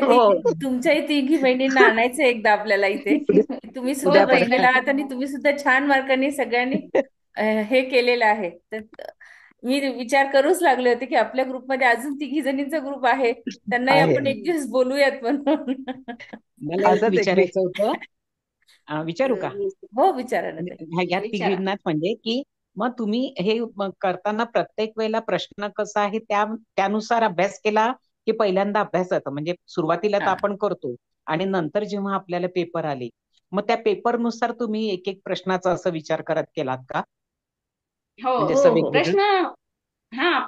हो तुमच्याही तिघी बहिणींना आणायचं एकदा आपल्याला इथे. तुम्ही सुद्धा उद्या हो ताई, बसलेला नक्की. आहात आणि तुम्ही सुद्धा छान मार्कांनी सगळ्यांनी हे केलेलं आहे. तर मी विचार करूच लागले होते की आपल्या ग्रुपमध्ये अजून तिघी जणींचा ग्रुप आहे, त्यांनाही आहे. आपण एक दिवस बोलूयात म्हणून. मला एक असंच एक मी विचारायचं होतं. विचारू का? हो, विचारा ना ताई. ह्या विचारा. तिघींनाच म्हणजे की मग तुम्ही हे करताना प्रत्येक वेळेला प्रश्न कसा आहे त्यानुसार अभ्यास केला, की पहिल्यांदा अभ्यासाचा म्हणजे सुरुवातीला तर हा. आपण करतो आणि नंतर जेव्हा आपल्याला पेपर आले मग त्या पेपरनुसार तुम्ही एक एक प्रश्नाचा असं विचार करत केलात का? हो, म्हणजे हो असं हो वेगवेगळं. प्रश्न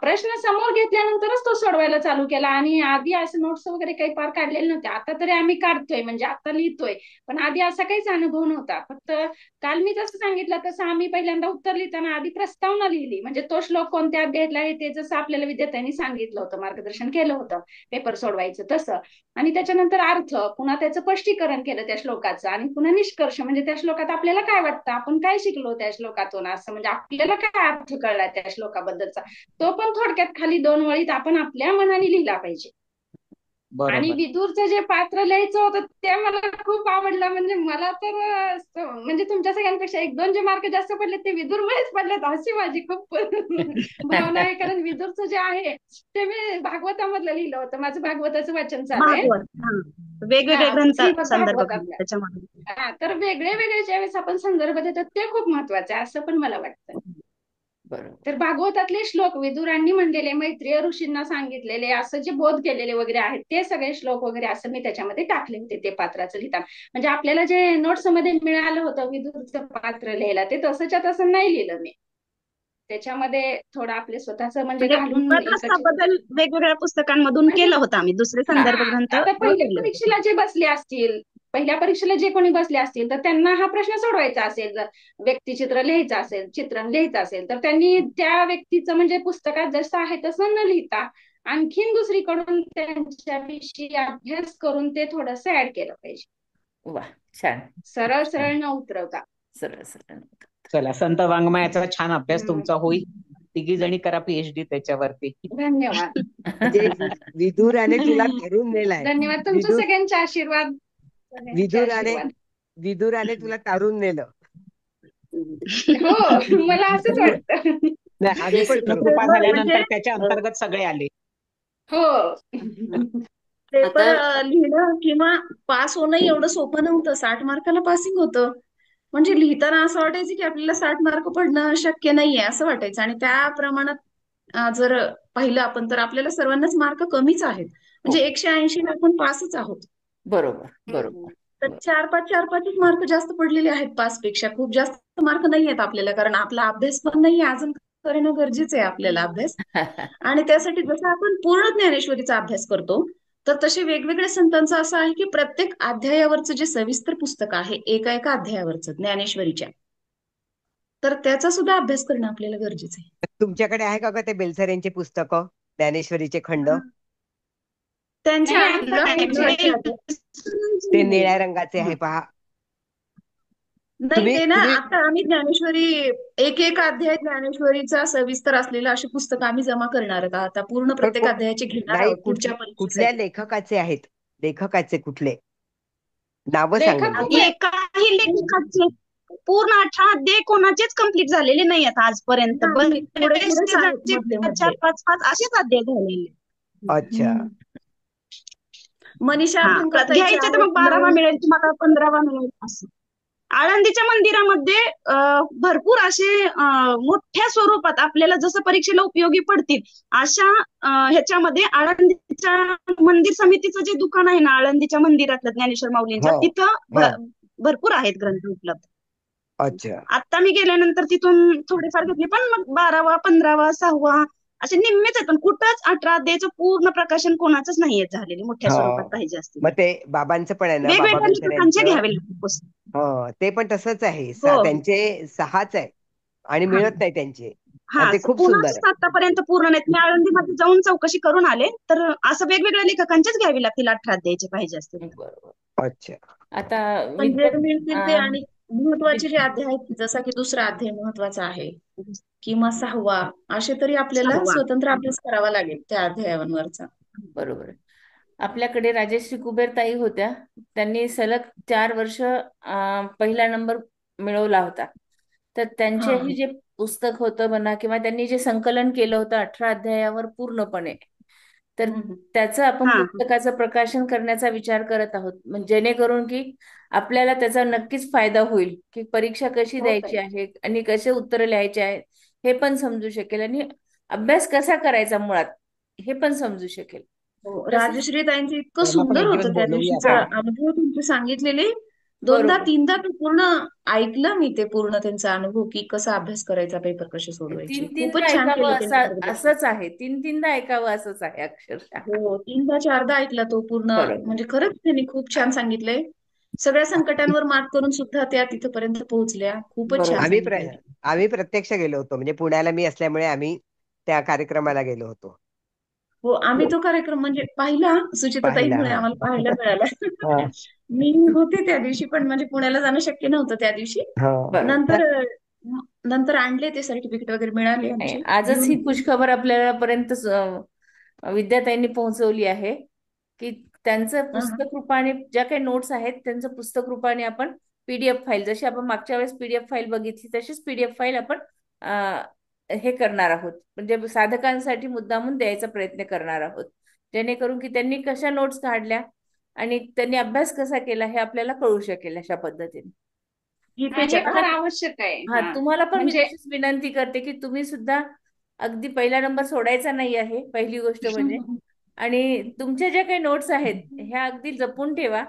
प्रश्न समोर घेतल्यानंतरच तो सोडवायला चालू केला. आणि आधी असं नोट्स वगैरे काही फार काढलेले नव्हते, आता तरी आम्ही काढतोय म्हणजे आता लिहितोय, पण आधी असा काहीच अनुभव नव्हता. फक्त काल मी जसं सांगितलं तसं आम्ही पहिल्यांदा उत्तर लिहिताना आधी प्रस्तावना लिहिली, म्हणजे तो श्लोक कोणत्या अध्यायातला आहे ते जसं आपल्याला विद्यार्थ्यांनी सांगितलं होतं, मार्गदर्शन केलं होतं पेपर सोडवायचं तसं. आणि त्याच्यानंतर अर्थ, पुन्हा त्याचं स्पष्टीकरण केलं त्या श्लोकाचं, आणि पुन्हा निष्कर्ष म्हणजे त्या श्लोकात आपल्याला काय वाटतं, आपण काय शिकलो त्या श्लोकातून, असं म्हणजे आपल्याला काय अर्थ कळला त्या श्लोकाबद्दलचा, तो पण थोडक्यात खाली 2 वळीत आपण आपल्या मनाने लिहिला पाहिजे. आणि बरोबर. विदूरचं जे पात्र लिहायचं होतं ते मला खूप आवडलं, म्हणजे मला तर म्हणजे तुमच्या सगळ्यांपेक्षा 1-2 जे मार्क जास्त पडले ते विदूरमुळेच पडलेत, अशी माझी खूप भावना आहे. कारण विदूरचं जे आहे ते मी भागवतामधलं लिहिलं होतं, माझं भागवताचं वाचन चालू आहे. भागवत, वेगवेगळे ग्रंथ श्रीमद संदर्भ भागवतातलं. त्याच्यामध्ये. तर वेगळे वेगळे ज्यावेळेस आपण संदर्भ देतो ते खूप महत्वाचं आहे असं पण मला वाटतं. बरोबर. तर भागवतातले श्लोक विदुरांनी म्हणलेले, मैत्रेय ऋषींना सांगितलेले, असं जे बोध केलेले वगैरे आहेत ते सगळे श्लोक वगैरे असं मी त्याच्यामध्ये टाकले होते ते पात्राचं लिहिताना. म्हणजे आपल्याला जे नोट्स मध्ये मिळालं होतं विदुरचं पात्र लिहायला ते तसंच्या तसं नाही लिहिलं मी. त्याच्यामध्ये थोडं आपले स्वतःच म्हणजे म्हणजे घालून बराचसा इकडचे बदल वेगवेगळ्या पुस्तकांमधून म्हणजे केला होता आम्ही. दुसरे हा संदर्भ ग्रंथ आता पहिल्या बदलले होते. परीक्षेला जे बसले असतील, पहिल्या परीक्षेला जे कोणी बसले असतील तर त्यांना हा प्रश्न सोडवायचा असेल, जर व्यक्तिचित्र लिहायचं असेल, चित्रण लिहायचं असेल तर त्यांनी त्या व्यक्तीचं म्हणजे पुस्तकात जसं आहे तसं न लिहिता आणखीन दुसरीकडून त्यांच्याविषयी अभ्यास करून ते थोडंसं ऍड केलं पाहिजे. वा, छान. सरळ सरळ न उतरवता. सरळ सरळ. चला, संत वाङ्मयाचा छान अभ्यास हम्म. तुमचा होईल. तिघी जणी करा पीएचडी त्याच्यावरती. धन्यवाद. म्हणजे विदुराने तुला तरून नेलाय. धन्यवाद, तुमचे सगळ्यांचे आशीर्वाद. सगळ्यांचे विदुराने आशीर्वाद. विदुराने तुला तारून नेलं. हो, मला असंच वाटतं. नाही, आम्ही पण कृष्ण करू. कृपा म्हणजे झाल्यानंतर त्याच्या अंतर्गत सगळे आले. हो. पेपर आता लिहिणं किंवा पास होणं एवढं सोपं नव्हतं. 60 मार्काला पासिंग होतं. म्हणजे लिहिताना असं वाटायचं की आपल्याला 60 मार्क पडणं शक्य नाहीये असं वाटायचं. आणि त्या प्रमाणात जर पाहिलं आपण तर आपल्याला सर्वांनाच मार्क कमीच आहेत. म्हणजे 180 ला आपण पासच आहोत. बरोबर बरोबर. तर 4-5 मार्क जास्त पडलेले आहेत पासपेक्षा. खूप जास्त मार्क नाही आहेत आपल्याला, कारण आपला अभ्यास पण नाहीये अजून. करणं गरजेचं आहे आपल्याला अभ्यास. आणि त्यासाठी जसं आपण पूर्ण ज्ञानेश्वरीचा अभ्यास करतो तर तसे वेगवेगळ्या संतांचं असं आहे की प्रत्येक अध्यायावरचं जे सविस्तर पुस्तक आहे, एका एका अध्यायावरचं ज्ञानेश्वरीच्या, तर त्याचा सुद्धा अभ्यास करणं आपल्याला गरजेचं आहे. तुमच्याकडे आहे का ग ते बेलसरेंचे पुस्तकं, ज्ञानेश्वरीचे खंड? त्यांचे नाही, आहेत आता का नाही. कुठले अध्याय? ते निळ्या रंगाचे आहे पहा. नाही, तुम्ही ते ना तुम्ही आता आम्ही ज्ञानेश्वरी एक एक अध्याय ज्ञानेश्वरीचा सविस्तर असलेला अशी पुस्तकं आम्ही जमा करणार आहोत. आता पूर्ण पण प्रत्येक अध्यायाचे घेणार नाही, आहोत पुढच्या कुठल्या परीक्षेसाठी. लेखकाचे आहेत? लेखकाचे कुठले नावं सांग ना लेखक मला. कुठले? एकाही लेखकाचे पूर्ण 18 अध्याय कोणाचेच कम्प्लीट झालेले नाही आहेत आजपर्यंत. नाही, पुढे पुढे बरेचसे आहेत जणांचे मधले 4 मधले. 5 असेच अध्याय झालेले. अच्छा. मनीषा हा, अभ्यंकरताईचे घ्यायचे तर आहेत मग 12वा 9. मिळेल तुम्हाला, 15वा मिळेल असं. आळंदीच्या मंदिरामध्ये भरपूर असे मोठ्या स्वरूपात आपल्याला जसं परीक्षेला उपयोगी पडतील अशा ह्याच्यामध्ये आळंदीच्या मंदिर समितीचं जे दुकान आहे ना आळंदीच्या मंदिरातलं ज्ञानेश्वर माऊलींच्या, हो तिथं हो. भरपूर आहेत ग्रंथ उपलब्ध. अच्छा. आता मी गेल्यानंतर तिथून थोडेफार घेतले, पण मग 12वा 15वा 6वा असे निम्मेच आहेत. पण कुठंच 18 अध्यायचं पूर्ण प्रकाशन कोणाचंच नाहीये झालेले मोठ्या स्वरूपात हो, पाहिजे असतील. मग ते बाबांचं पण आहे ना, बाबा वेगवेगळ्या लेखकांचे बेलसऱ्यांचं. घ्यावे लागतील पुस्तक. हो, ते पण तसंच आहे. हो हो. त्यांचे 6च आहे आणि हा मिळत नाही त्यांचे. हा, आणि ते खूप सुंदर आहे. कुणाचीच आतापर्यंत पूर्ण नाहीत. मी आळंदीमध्ये जाऊन चौकशी करून आले, तर असं वेगवेगळ्या लेखकांचेच घ्यावी लागतील 18 अध्यायचे पाहिजे असतील. बरोबर. अच्छा. आता पण जे मिळतील ते. अं, आणि महत्वाचे जे अध्याय आहेत, जसा की दुसरा अध्याय महत्वाचा आहे किंवा 6वा, असे तरी आपल्याला 6वा. स्वतंत्र अभ्यास करावा लागेल त्या अध्यायावरचा. बरोबर आहे. आपल्याकडे राजश्री कुबेरताई होत्या. त्यांनी सलग 4 वर्ष पहिला नंबर मिळवला होता. तर हा त्यांचेही जे पुस्तक होतं म्हणा किंवा त्यांनी जे संकलन केलं होतं 18 अध्यायावर पूर्णपणे, तर त्याचं आपण हा पुस्तकाचं प्रकाशन करण्याचा विचार करत आहोत. म्हणजे जेणेकरून की आपल्याला त्याचा नक्कीच फायदा होईल, की परीक्षा कशी हो द्यायची ताई. आहे आणि कसे उत्तर लिहायचे आहेत हे पण समजू शकेल आणि अभ्यास कसा करायचा मुळात हे पण समजू शकेल. हो, तसंच राजश्री ताईंचं इतकं त्यांना पण सुंदर एक दिवस होतं त्या बोलवूया दिवशीचा आपण. अनुभव तुमचे सांगितलेले. दोनदा बरोबर. तीनदा ते पूर्ण ऐकलं मी, ते पूर्ण त्यांचा अनुभव की कसा अभ्यास करायचा, पेपर कसे सोडवायचे. 3-3दा खूपच छान ऐकावं केलं त्यांनी मार्गदर्शन. असंच आहे. 3-3दा ऐकावं असंच आहे अक्षरशः. हो, 3दा 4दा ऐकला तो पूर्ण. बरोबर म्हणजे खरंच त्यांनी खूप छान सांगितलंय. सगळ्या संकटांवर मात करून सुद्धा त्या तिथपर्यंत पोहोचल्या. खूपच छान बरोबर. सांगितलंय. आम्ही प्रत्यक्ष गेलो होतो. म्हणजे पुण्याला मी असल्यामुळे आम्ही त्या कार्यक्रमाला गेलो होतो. हो, आम्ही तो कार्यक्रम म्हणजे पाहिला, पाहिला. सुचिताताईंमुळे हा. आम्हाला पाहायला मिळाला. हा. मी होते त्या दिवशी, पण म्हणजे पुण्याला जाणं शक्य नव्हतं त्या दिवशी. हा. बरोबर. नंतर नंतर आणले ते सर्टिफिकेट वगैरे मिळाले नाही, आमचे. आजच ही खुशखबर आपल्यापर्यंत विद्याताईंनी पोहोचवली आहे की त्यांचं हा, हा. पुस्तक रूपाने ज्या काही नोट्स आहेत त्यांचं पुस्तक रूपाने आपण पीडीएफ फाईल, जशी आपण मागच्या वेळेस पीडीएफ फाईल बघितली तशीच पीडीएफ फाईल आपण हे करणार आहोत. म्हणजे साधकांसाठी मुद्दामून द्यायचा प्रयत्न करणार आहोत, जेणेकरून की त्यांनी कशा नोट्स काढल्या आणि त्यांनी अभ्यास कसा केला हे आपल्याला कळू शकेल अशा पद्धतीने. गीतेच्या हे का? फार आवश्यक आहे. हा, हा तुम्हाला पण मी म्हणजे तशीच विनंती करते की तुम्ही सुद्धा अगदी पहिला नंबर सोडायचा नाही आहे, पहिली गोष्ट म्हणजे. आणि तुमच्या ज्या काही नोट्स आहेत ह्या अगदी जपून ठेवा,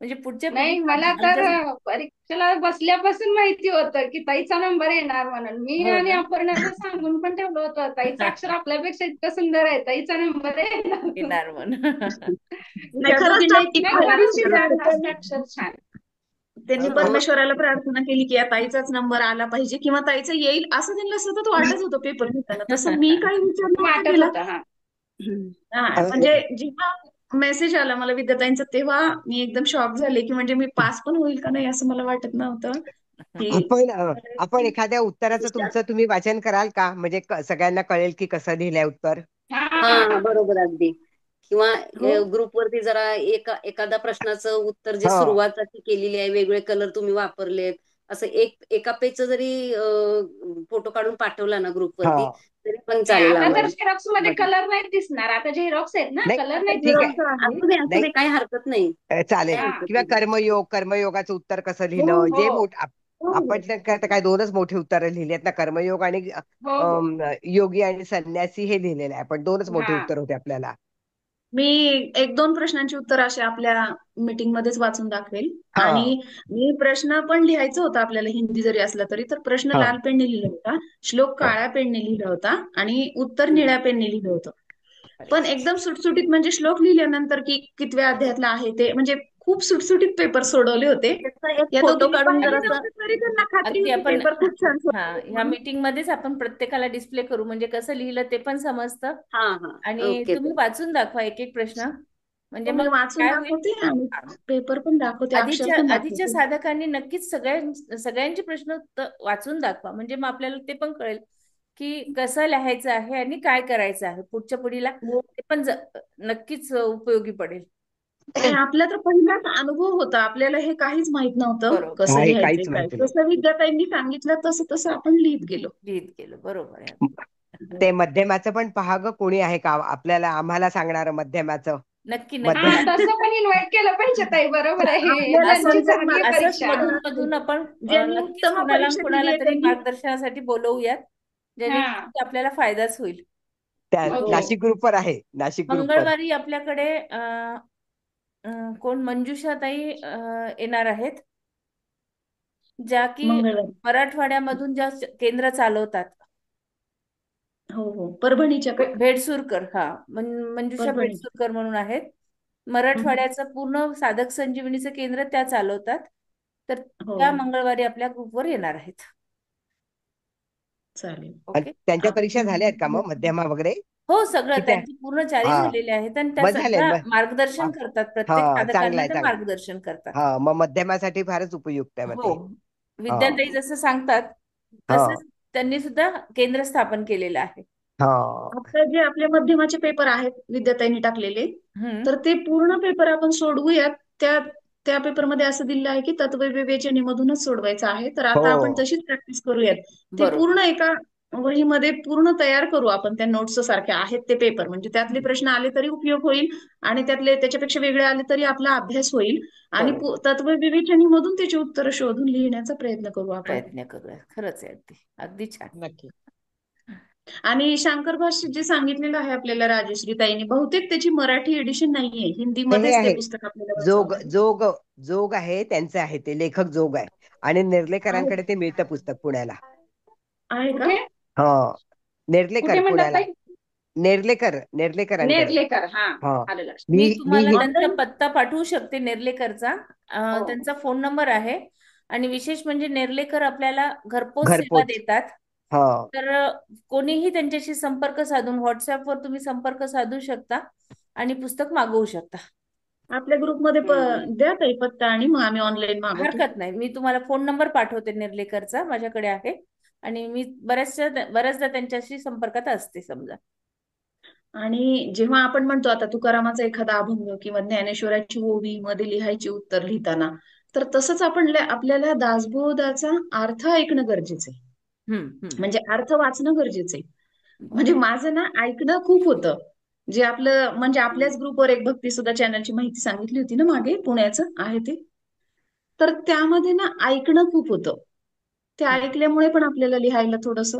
म्हणजे पुढच्या नाही, पिढीला मला तर आमच्या. परीक्षेला बसल्यापासून माहिती होतं की ताईचा नंबर येणार म्हणून. मी हो आणि ना. अपर्णाला सांगून पण ठेवलं होतं, ताईचं अक्षर आपल्यापेक्षा इतकं सुंदर आहे, ताईचा नंबर येणार. येणार म्हणून. नाही, त्या खरंच दोघींना टॉपिक नाही, फार खरंच छान छान, होता. हस्ताक्षर छान. त्यांनी परमेश्वराला प्रार्थना केली की या ताईचाच नंबर आला पाहिजे किंवा ताईचा येईल असं त्यांना सतत वाटत होतं पेपर घेताना. तसं मी काही विचार नव्हता वाटत केला. होतं. हा हा, म्हणजे जेव्हा मेसेज आला मला विद्याताईंचा तेव्हा मी एकदम शॉक झाले की म्हणजे मी पास पण होईल का नाही असं मला वाटत नव्हतं की आपण एखाद्या उत्तराचं तुमचं तुम्ही वाचन कराल का? म्हणजे सगळ्यांना कळेल की कसं लिहिलंय उत्तर. हा हा बरोबर अगदी. किंवा हो ग्रुपवरती जरा एखादा प्रश्नाचं उत्तर जे हा सुरुवाताची केलेली आहे, वेगळे कलर तुम्ही वापरलेत, असं एका पेजचा जरी फोटो काढून पाठवला ना ग्रुपवरती हा तरी पण नाही, चालेल आता तर आम्हाला. झेरॉक्स मध्ये कलर नाही दिसणार. आता झेरॉक्स आहेत ना, नाही कलर नाही ठीक दिसणार. आहे. असू नाही दे काही हरकत नाही. चालेल. काही हरकत किंवा नाही. कर्मयोगाचं उत्तर कसं हो लिहिलं, हो जे हो आपण तर काय दोनच मोठी उत्तरं लिहिली आहेत ना, कर्मयोग आणि हो हो. योगी आणि संन्यासी हे लिहिलेलं आहे, पण दोनच मोठे हा उत्तर होते आपल्याला. मी एक दोन प्रश्नांची उत्तर असे आपल्या मीटिंग मध्येच वाचून दाखवेल. हा आणि मी प्रश्न पण लिहायचं होता आपल्याला हिंदी जरी असला तरी, तर प्रश्न हा लाल पेनने लिहिला होता, श्लोक हा. काळ्या पेनने लिहिला होता आणि उत्तर हम्म. निळ्या पेनने लिहिलं होतं. अरे पण एकदम सुटसुटीत म्हणजे श्लोक लिहिल्यानंतर की कितव्या अध्यायातला आहे ते म्हणजे खूप सुटसुटीत पेपर सोडवले होते. त्याचा एक या फोटो दोघींनी काढून पाहिले जरासं नव्हते तरी त्यांना खात्री अगदी होती आपण पेपर खूप छान हा, सोडवले ह्या म्हणून. मीटिंग मध्येच आपण प्रत्येकाला डिस्प्ले करू, म्हणजे कसं लिहिलं ते पण समजतं. हा हा आणि ओके. तुम्ही वाचून दाखवा एक एक प्रश्न, म्हणजे हो, मी मग वाचून काय होईल. दाखवते आणि पेपर पण दाखवते, अक्षर पण आधीच्या दाखवते. साधकांनी नक्कीच सगळ्यांची प्रश्न वाचून दाखवा, म्हणजे मग आपल्याला ते पण कळेल की कसं लिहायचं आहे आणि काय करायचं आहे पुढच्या पिढीला. हो. ते पण नक्कीच उपयोगी पडेल. आणि आपला तर पहिलाच अनुभव होता, आपल्याला हे काहीच माहित नव्हतं बरोबर, कसं हे लिहायचंय काहीच काय. माहिती नाही. जसं विद्याताईंनी सांगितलं तसं तसं आपण लिहित गेलो. लिहित गेलो, बरोबर आहे. ते मध्यमाचं पण पहा ग, कोणी आहे का आपल्याला आम्हाला सांगणार मध्यमाचं? नक्की हा, नक्की. तसं पण इन्व्हाइट केलं पाहिजे ताई, बरोबर आहे. आपल्याला त्यांची असंच चांगली नंतर असंच परीक्षा. मधून मधून आपण ज्यांनी नक्कीच उत्तम कुणाला परीक्षा दिली कुणाला आहे तरी त्यांनी. मार्गदर्शनासाठी बोलवूयात, हा जेणेकरून आपल्याला फायदाच होईल. त्या ओके. हो नाशिक ग्रुपवर आहे, नाशिक ग्रुपवर. मंगळवारी आपल्याकडे कोण मंजुषाताई येणार आहेत, ज्या की मंगळवारी. मराठवाड्यामधून ज्या केंद्र चालवतात. हो हो, परभणीच्या का? भेडसूरकर, हा, मंजुषा परभणीच्या. भेडसूरकर म्हणून आहेत. हं. मराठवाड्याचं पूर्ण साधक संजीवनीचं केंद्र त्या चालवतात. तर हो त्या हो, मंगळवारी आपल्या ग्रुपवर येणार आहेत. चालेल. ओके. त्यांच्या परीक्षा झाल्या आहेत का आपण मग, मध्यमा वगैरे? हो, सगळं की त्या त्यांची पूर्ण चारी हा झालेले आहेत आणि त्या मग झाले सगळ्या मग. मार्गदर्शन करतात, प्रत्येक हा चांगलं साधकांना आहे, ते चांगलं. मार्गदर्शन करतात. हा मग मध्यमासाठी फारच उपयुक्त आहे मग हो, ते. हा विद्याताई जसं सांगतात हा तसंच त्यांनी सुद्धा केंद्र स्थापन केलेलं आहे. हा आता जे आपले माध्यमाचे पेपर आहेत विद्याताईंनी टाकलेले, हम्म. तर ते पूर्ण पेपर आपण सोडवूयात. त्या त्या पेपरमध्ये असं दिलं आहे की तत्वविवेचनीमधूनच सोडवायचं आहे. तर आता आपण हो तशीच प्रॅक्टिस करूयात. ते बरोबर. पूर्ण एका वहीमध्ये पूर्ण तयार करू आपण, त्या नोट्स सारख्या आहेत ते पेपर, म्हणजे त्यातले प्रश्न आले तरी उपयोग होईल आणि त्यातले त्याच्यापेक्षा वेगळे आले तरी आपला अभ्यास होईल. आणि बरोबर, तत्वविवेचनीमधून त्याची उत्तरं शोधून लिहिण्याचा प्रयत्न करू आपण. प्रयत्न करूया. खरंच आहे, अगदी अगदी छान. नक्की. आणि शंकर भाष्य जे सांगितलेलं आहे आपल्याला राजश्रीताईंनी, बहुतेक त्याची मराठी एडिशन नाहीये, हे हिंदीमध्येच ते आहे पुस्तक आपल्याला जोग वाचावं लागेल. जोग जोग आहे त्यांचं, आहे ते लेखक जोग आहे. आणि आहे नेर्लेकरांकडे ते मिळतं पुस्तक पुण्याला. आहे का? कुठे हा कुठे नेर्लेकर म्हणतात पुण्याला. ताई? नेर्लेकरांकडे. नेर्लेकर. हा, हा आलं लक्षात. मी मी मी तुम्हाला हि- त्यांचा ऑनलाईन. पत्ता पाठवू शकते, नेर्लेकरचा. हो त्यांचा फोन नंबर आहे. आणि विशेष म्हणजे नेर्लेकर आपल्याला घरपोच सेवा घरपोच. देतात. हा तर कोणीही त्यांच्याशी संपर्क साधून व्हॉट्सअपवर तुम्ही संपर्क साधू शकता आणि पुस्तक मागवू शकता. आपल्या ग्रुपमध्ये हम्म. द्या ताई पत्ता आणि मग आम्ही ऑनलाईन मागवतो. हरकत नाही, मी तुम्हाला फोन नंबर पाठवते नेर्लेकरचा, माझ्याकडे आहे. आणि मी बऱ्याचदा त्यांच्याशी संपर्कात असते समजा. आणि जेव्हा आपण म्हणतो आता तुकारामाचा एखादा अभंग किंवा ज्ञानेश्वराची ओवी मध्ये लिहायची उत्तर लिहिताना, तर तसंच आपण आपल्याला दासबोधाचा अर्थ ऐकणं गरजेचं आहे. म्हणजे अर्थ वाचणं गरजेचं आहे. म्हणजे बरोबर. माझं ना ऐकणं खूप होतं. जे आपलं म्हणजे आपल्याच ग्रुपवर एक भक्ती सुद्धा चॅनलची माहिती सांगितली होती ना मागे, पुण्याचं आहे ते. तर त्यामध्ये ना ऐकणं खूप होतं. ते ऐकल्यामुळे पण आपल्याला लिहायला थोडस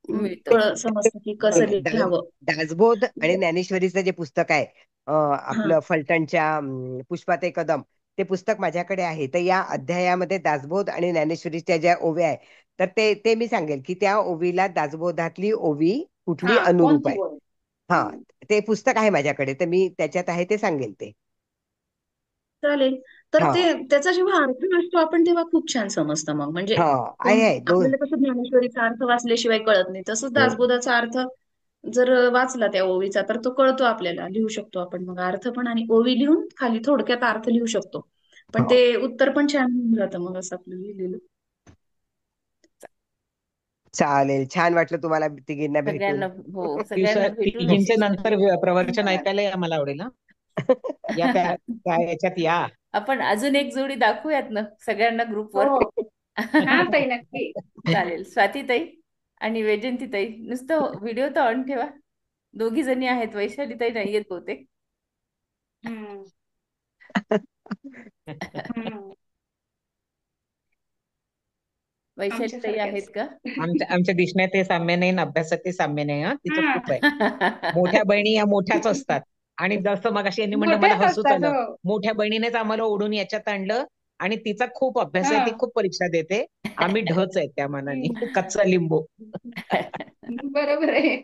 मिळतं. समजतं की कसं बघ, लिहावं. दासबोध आणि ज्ञानेश्वरीचं जे पुस्तक आहे हा आपलं फलटणच्या पुष्पाते कदम, ते पुस्तक माझ्याकडे आहे. तर या अध्यायामध्ये दासबोध आणि ज्ञानेश्वरीच्या ज्या ओव्या आहेत, तर ते ते मी सांगेल की त्या ओवीला दासबोधातली ओवी कुठली हा अनुरूप कोणती आहे. गोष्ट. हा, ते पुस्तक आहे माझ्याकडे, तर मी त्याच्यात आहे ते सांगेल ते. चालेल. तर हा ते त्याचा जेव्हा अर्थ वाचतो आपण तेव्हा खूप छान समजतं. मग म्हणजे हा आहे दोन. आपल्याला कसं ज्ञानेश्वरीचा अर्थ वाचल्याशिवाय कळत नाही, तसंच हम्म. दासबोधाचा अर्थ जर वाचला त्या ओवीचा तर तो कळतो आपल्याला, लिहू शकतो आपण मग अर्थ पण, आणि ओवी लिहून खाली थोडक्यात अर्थ लिहू शकतो. पण हो ते उत्तर पण छान होऊन जातं मग असं आपलं लिहिलेलं. चालेल, छान वाटलं तुम्हाला तिघींना भेटून. सगळ्यांना, हो सगळ्यांना भेटून तिघींचे अशी नंतर प्रवचन ऐकायला या, मला आवडेल हा. या त्या त्या याच्यात या. आपण अजून एक जोडी दाखवूयात ना सगळ्यांना ग्रुपवर. हो हा ताई नक्की. चालेल. स्वाती ताई आणि वैजंती ताई, नुसतं व्हिडिओ तर ऑन ठेवा. दोघी जणी आहेत, वैशाली ताई नाहीयेत बहुतेक. हम्म. हम्म. वैशाली आमच्या ताई सारख्याच. आहेत का? आमच्या दिसण्यात ते साम्य नाही आणि अभ्यासात ते साम्य नाही. हा, तिचं हा खूप आहे. मोठ्या बहिणी या मोठ्याच असतात. आणि जसं मगाशी यांनी म्हणलं, मला मोठ्याच हसूच असतात. आलं. हो. मोठ्या बहिणीनेच आम्हाला ओढून याच्यात आणलं आणि तिचा खूप अभ्यास आहे, ती हा. खूप परीक्षा देते. आम्ही ढच आहेत त्या मानाने, कच्चा लिंबू. बरोबर आहे.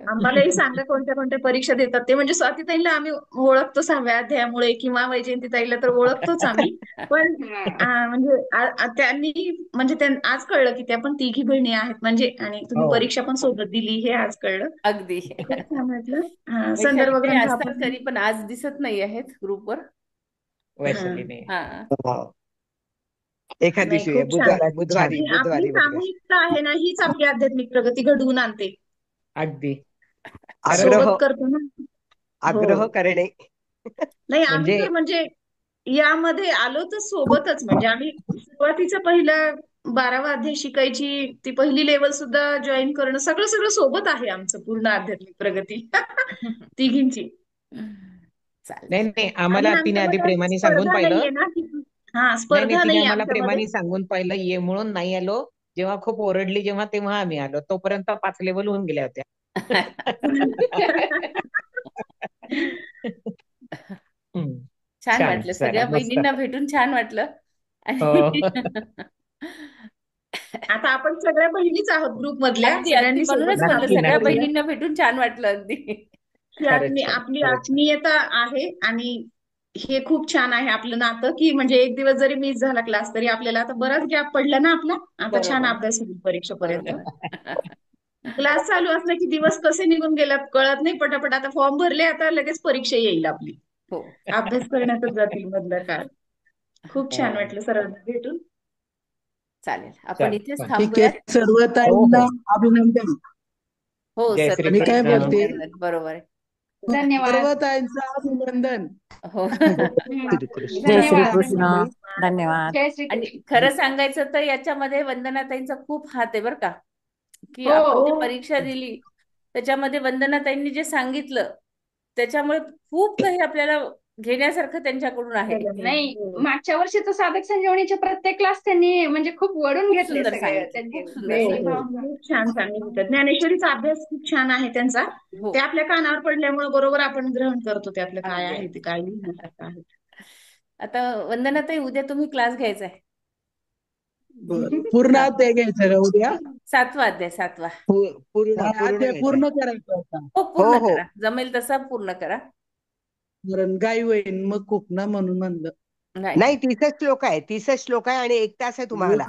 आम्हालाही सांगा कोणत्या कोणत्या परीक्षा देतात ते. म्हणजे स्वातीताईला आम्ही ओळखतो 6व्या अध्यायामुळे, किंवा वैजयंतीताईला तर ओळखतोच आम्ही. पण हा. म्हणजे त्यांनी म्हणजे आज कळलं की त्या पण तिघी बहिणी आहेत म्हणजे, आणि तुम्ही हो. परीक्षा पण सोबत दिली हे आज कळलं. अगदी. खूप छान वाटलं. हा, वैशाली संदर्भ ताई ग्रंथ असतात आपण. कधी, पण आज दिसत नाही आहेत ग्रुपवर. हा, वैशालीने. हा हो. एखाद नाही दिवशी खूप छान. बुधवारी आणि आपली बुधवारी बघूया. सामूहिकता आहे ना, हीच आपली आध्यात्मिक प्रगती घडवून आणते. अगदी खरंच आग्रह सोबत करतो ना. हो, आग्रह करणे. नाही आम्ही म्हणजे तर म्हणजे यामध्ये आलो तर सोबतच. म्हणजे आम्ही सुरुवातीचा पहिला 12वा अध्याय शिकायची ती पहिली लेवल सुद्धा जॉईन करणं, सगळं सगळं सोबत आहे आमचं पूर्ण आध्यात्मिक प्रगती तिघींची. नाही चालेल. नाही, आणि आम्हाला तिने आधी आमच्यामध्ये अशी प्रेमाने सांगून स्पर्धा पाहिलं. नाहीये ना की, हा नाही नाही, स्पर्धा तिने नाहीये आम्हाला आमच्यामध्ये. प्रेमाने सांगून पाहिलं ये म्हणून, नाही आलो. जेव्हा खूप ओरडली तेव्हा आम्ही आलो. तोपर्यंत 5 लेवल होऊन गेल्या होत्या. हम्म. छान छान, वाटलं, चला सगळ्या मस्त. बहिणींना भेटून छान वाटलं. आणि हो. आता आपण सगळ्या बहिणीच आहोत ग्रुप मधल्या, अगदी अगदी, सगळ्यांनी म्हणूनच सोबत म्हणलं नक्की काम सगळ्या नक्की. करूया. बहिणींना भेटून छान वाटलं अगदी. ही खरंच छान, आपली खरंच छान. आत्मीयता आहे. आणि हे खूप छान आहे आपलं नातं, की म्हणजे एक दिवस जरी मिस झाला क्लास तरी आपल्याला आता बराच गॅप पडला ना आपला, आता छान बरोबर अभ्यास होईल परीक्षेपर्यंत. बरोबर. क्लास चालू असला की दिवस कसे निघून गेलात कळत नाही. पटापट आता फॉर्म भरले, आता लगेच परीक्षा येईल आपली. हो अभ्यास करण्यातच जातील मधला काळ. खूप छान हो. वाटलं सर्वांना भेटून. चालेल, आपण चल इथेच पण. ठीक आहे. थांबूयात. सर्व हो ताईंना हो. अभिनंदन. हो, जय सर्व श्री मी काय कृष्ण. ताईंना बोलते, अभिनंदन. बरोबर आहे. धन्यवाद. सर्व ताईंचं अभिनंदन. हो. हम्म. श्रीकृष्ण. जय श्री धन्यवाद. कृष्ण. धन्यवाद. धन्यवाद. जय श्री आणि कृष्ण. खरं सांगायचं तर याच्यामध्ये वंदनाताईंचा खूप हात आहे बरं का, की आपण हो. जी परीक्षा दिली त्याच्यामध्ये वंदनाताईंनी जे सांगितलं त्याच्यामुळे खूप काही आपल्याला घेण्यासारखं त्यांच्याकडून आहे. नाही, मागच्या वर्षीचं साधक संजीवनीचे प्रत्येक क्लास त्यांनी म्हणजे खूप वळून खूप घेतले सुंदर सगळे. सांगितलं, त्यांनी खूप सुंदर हो त्यांनी हो, सांगितलं. खूप छान सांगितलं. ज्ञानेश्वरीचा अभ्यास खूप छान आहे त्यांचा. हो ते आपल्या कानावर पडल्यामुळे बरोबर आपण ग्रहण करतो त्यातलं काय अगदी आहे ते, अगदी. काय लिहिण्यासारखं आहे. आता वंदनाताई, उद्या तुम्ही क्लास घ्यायचा आहे. बरं, पूर्ण हा, अध्याय घ्यायचा का उद्या? 7वा अध्याय, 7वा. पूर्ण पूर्ण अध्याय घ्यायचंय. पूर्ण करायचा होता. हो, हो पूर्ण हो. करा, जमेल तसा पूर्ण करा. कारण गाई होईन मग खूप ना, म्हणून म्हणलं. नाही नाही, 30च श्लोक आहे आणि 1 तास आहे तुम्हाला.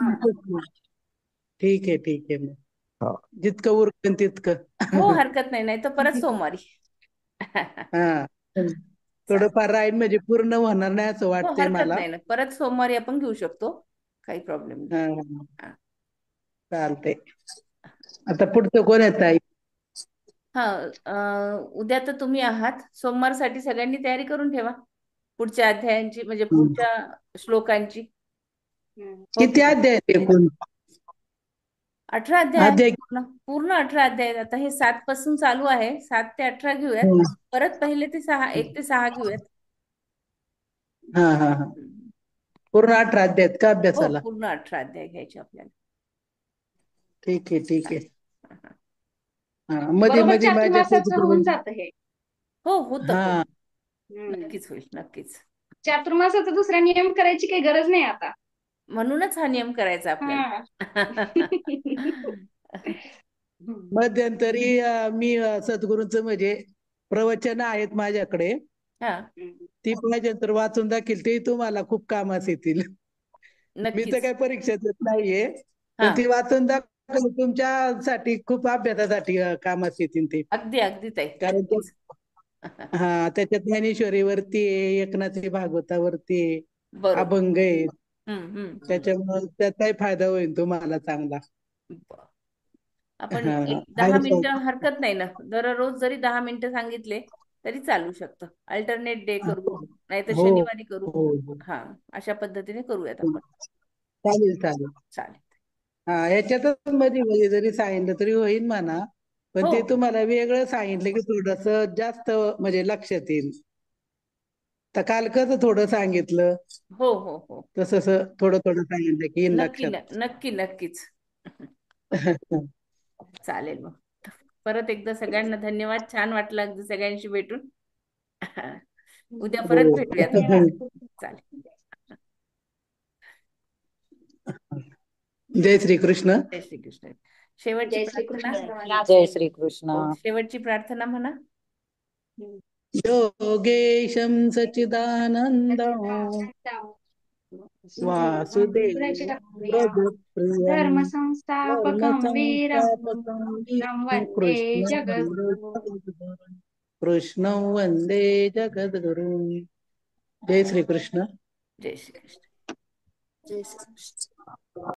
ठीक आहे ठीक आहे. मग हो. जितकं उरकन तितकं. हो, हरकत नाही, नाही तर परत सोमवारी. हा, चालेल. थोडंफार राहील म्हणजे पूर्ण होणार नाही असं हो, वाटतंय हरकत मला. नाही ना, परत सोमवारी आपण घेऊ शकतो, काही प्रॉब्लेम नाही. हा, हा. चालतंय. आता पुढचं कोण आहे ताई? हा, उद्या तर तुम्ही आहात. सोमवारसाठी सगळ्यांनी तयारी करून ठेवा पुढच्या अध्यायांची, म्हणजे पुढच्या श्लोकांची. हो की किती नाही? अध्याय आहेत एकूण? 18 अध्याय आहेत. अध्याय पूर्ण पूर्ण 18 अध्याय आहेत. आता हे 7 पासून चालू आहे, 7 ते 18 घेऊयात. परत पहिले ते 6, 1 ते 6 घेऊयात. हा हा हा. पूर्ण 18 अध्याय आहेत का हो, अभ्यासाला? पूर्ण 18 अध्याय घ्यायचे आपल्याला. ठीक आहे ठीक आहे. चालेल. हा, मध्ये बरोबर मध्ये माझ्या चातुर्मासाचं होऊन जातं हे. हो, होतं हा हम्म. नक्कीच होईल, नक्कीच. चातुर्मासाचा दुसरा नियम करायची काही गरज नाही आता. म्हणूनच हा नियम करायचा हा. आपल्याला. मध्यंतरी मी सद्गुरूंचं म्हणजे प्रवचन आहेत माझ्याकडे, हा, ती नंतर वाचून दाखील, ते तुम्हाला खूप कामास येतील. मी तर नक्कीच. काही परीक्षा देत नाहीये, हा, पण ती वाचून दाखल तुमच्यासाठी खूप अभ्यासासाठी कामास येतील ते. अगदी अगदी ताई, कारण नक्कीच. हा त्याच्यात ज्ञानेश्वरीवरती आहे, एकनाथी भागवतावरती आहे, बरोबर. अभंग आहे, हम्म. त्याच्यामुळे त्याचाही फायदा होईल तुम्हाला चांगला. ब- आपण हा एक 10 आहे मिनिटं हरकत नाही ना, दररोज जरी 10 मिनिटं सांगितले तरी चालू शकतं. अल्टरनेट डे करू, नाहीतर हो शनिवारी करू. हो हो. हा, अशा पद्धतीने करूयात आपण. चालेल चालेल. चालेल. हा याच्यातच मध्ये मध्ये जरी सांगितलं तरी होईल म्हणा, पण हो ते हो तुम्हाला वेगळं सांगितलं की थोडस जास्त म्हणजे लक्षात येईल. तर काल कसं थोडं सांगितलं, हो हो हो, तसं थोडं थोडं सांगितलं की येईल नक्की लक्षात. नक्की नक्कीच. चालेल मग. परत एकदा सगळ्यांना धन्यवाद. छान वाटलं अगदी सगळ्यांशी भेटून. उद्या हो परत भेटूयात आपण. चालेल. जय श्री कृष्ण. जय श्रीकृष्ण. शेवटची जय प्रार्थना. श्रीकृष्ण. जय श्रीकृष्ण. शेवटची प्रार्थना म्हणा. योगेशं सच्चिदानन्दं वासुदेवं व्रजप्रियं धर्म संस्थापकं वीरं कृष्णं वन्दे जगद्गुरुं. कृष्णं वन्दे जगद्गुरुं. जय श्री कृष्ण. जय श्रीकृष्ण. जय श्री कृष्ण.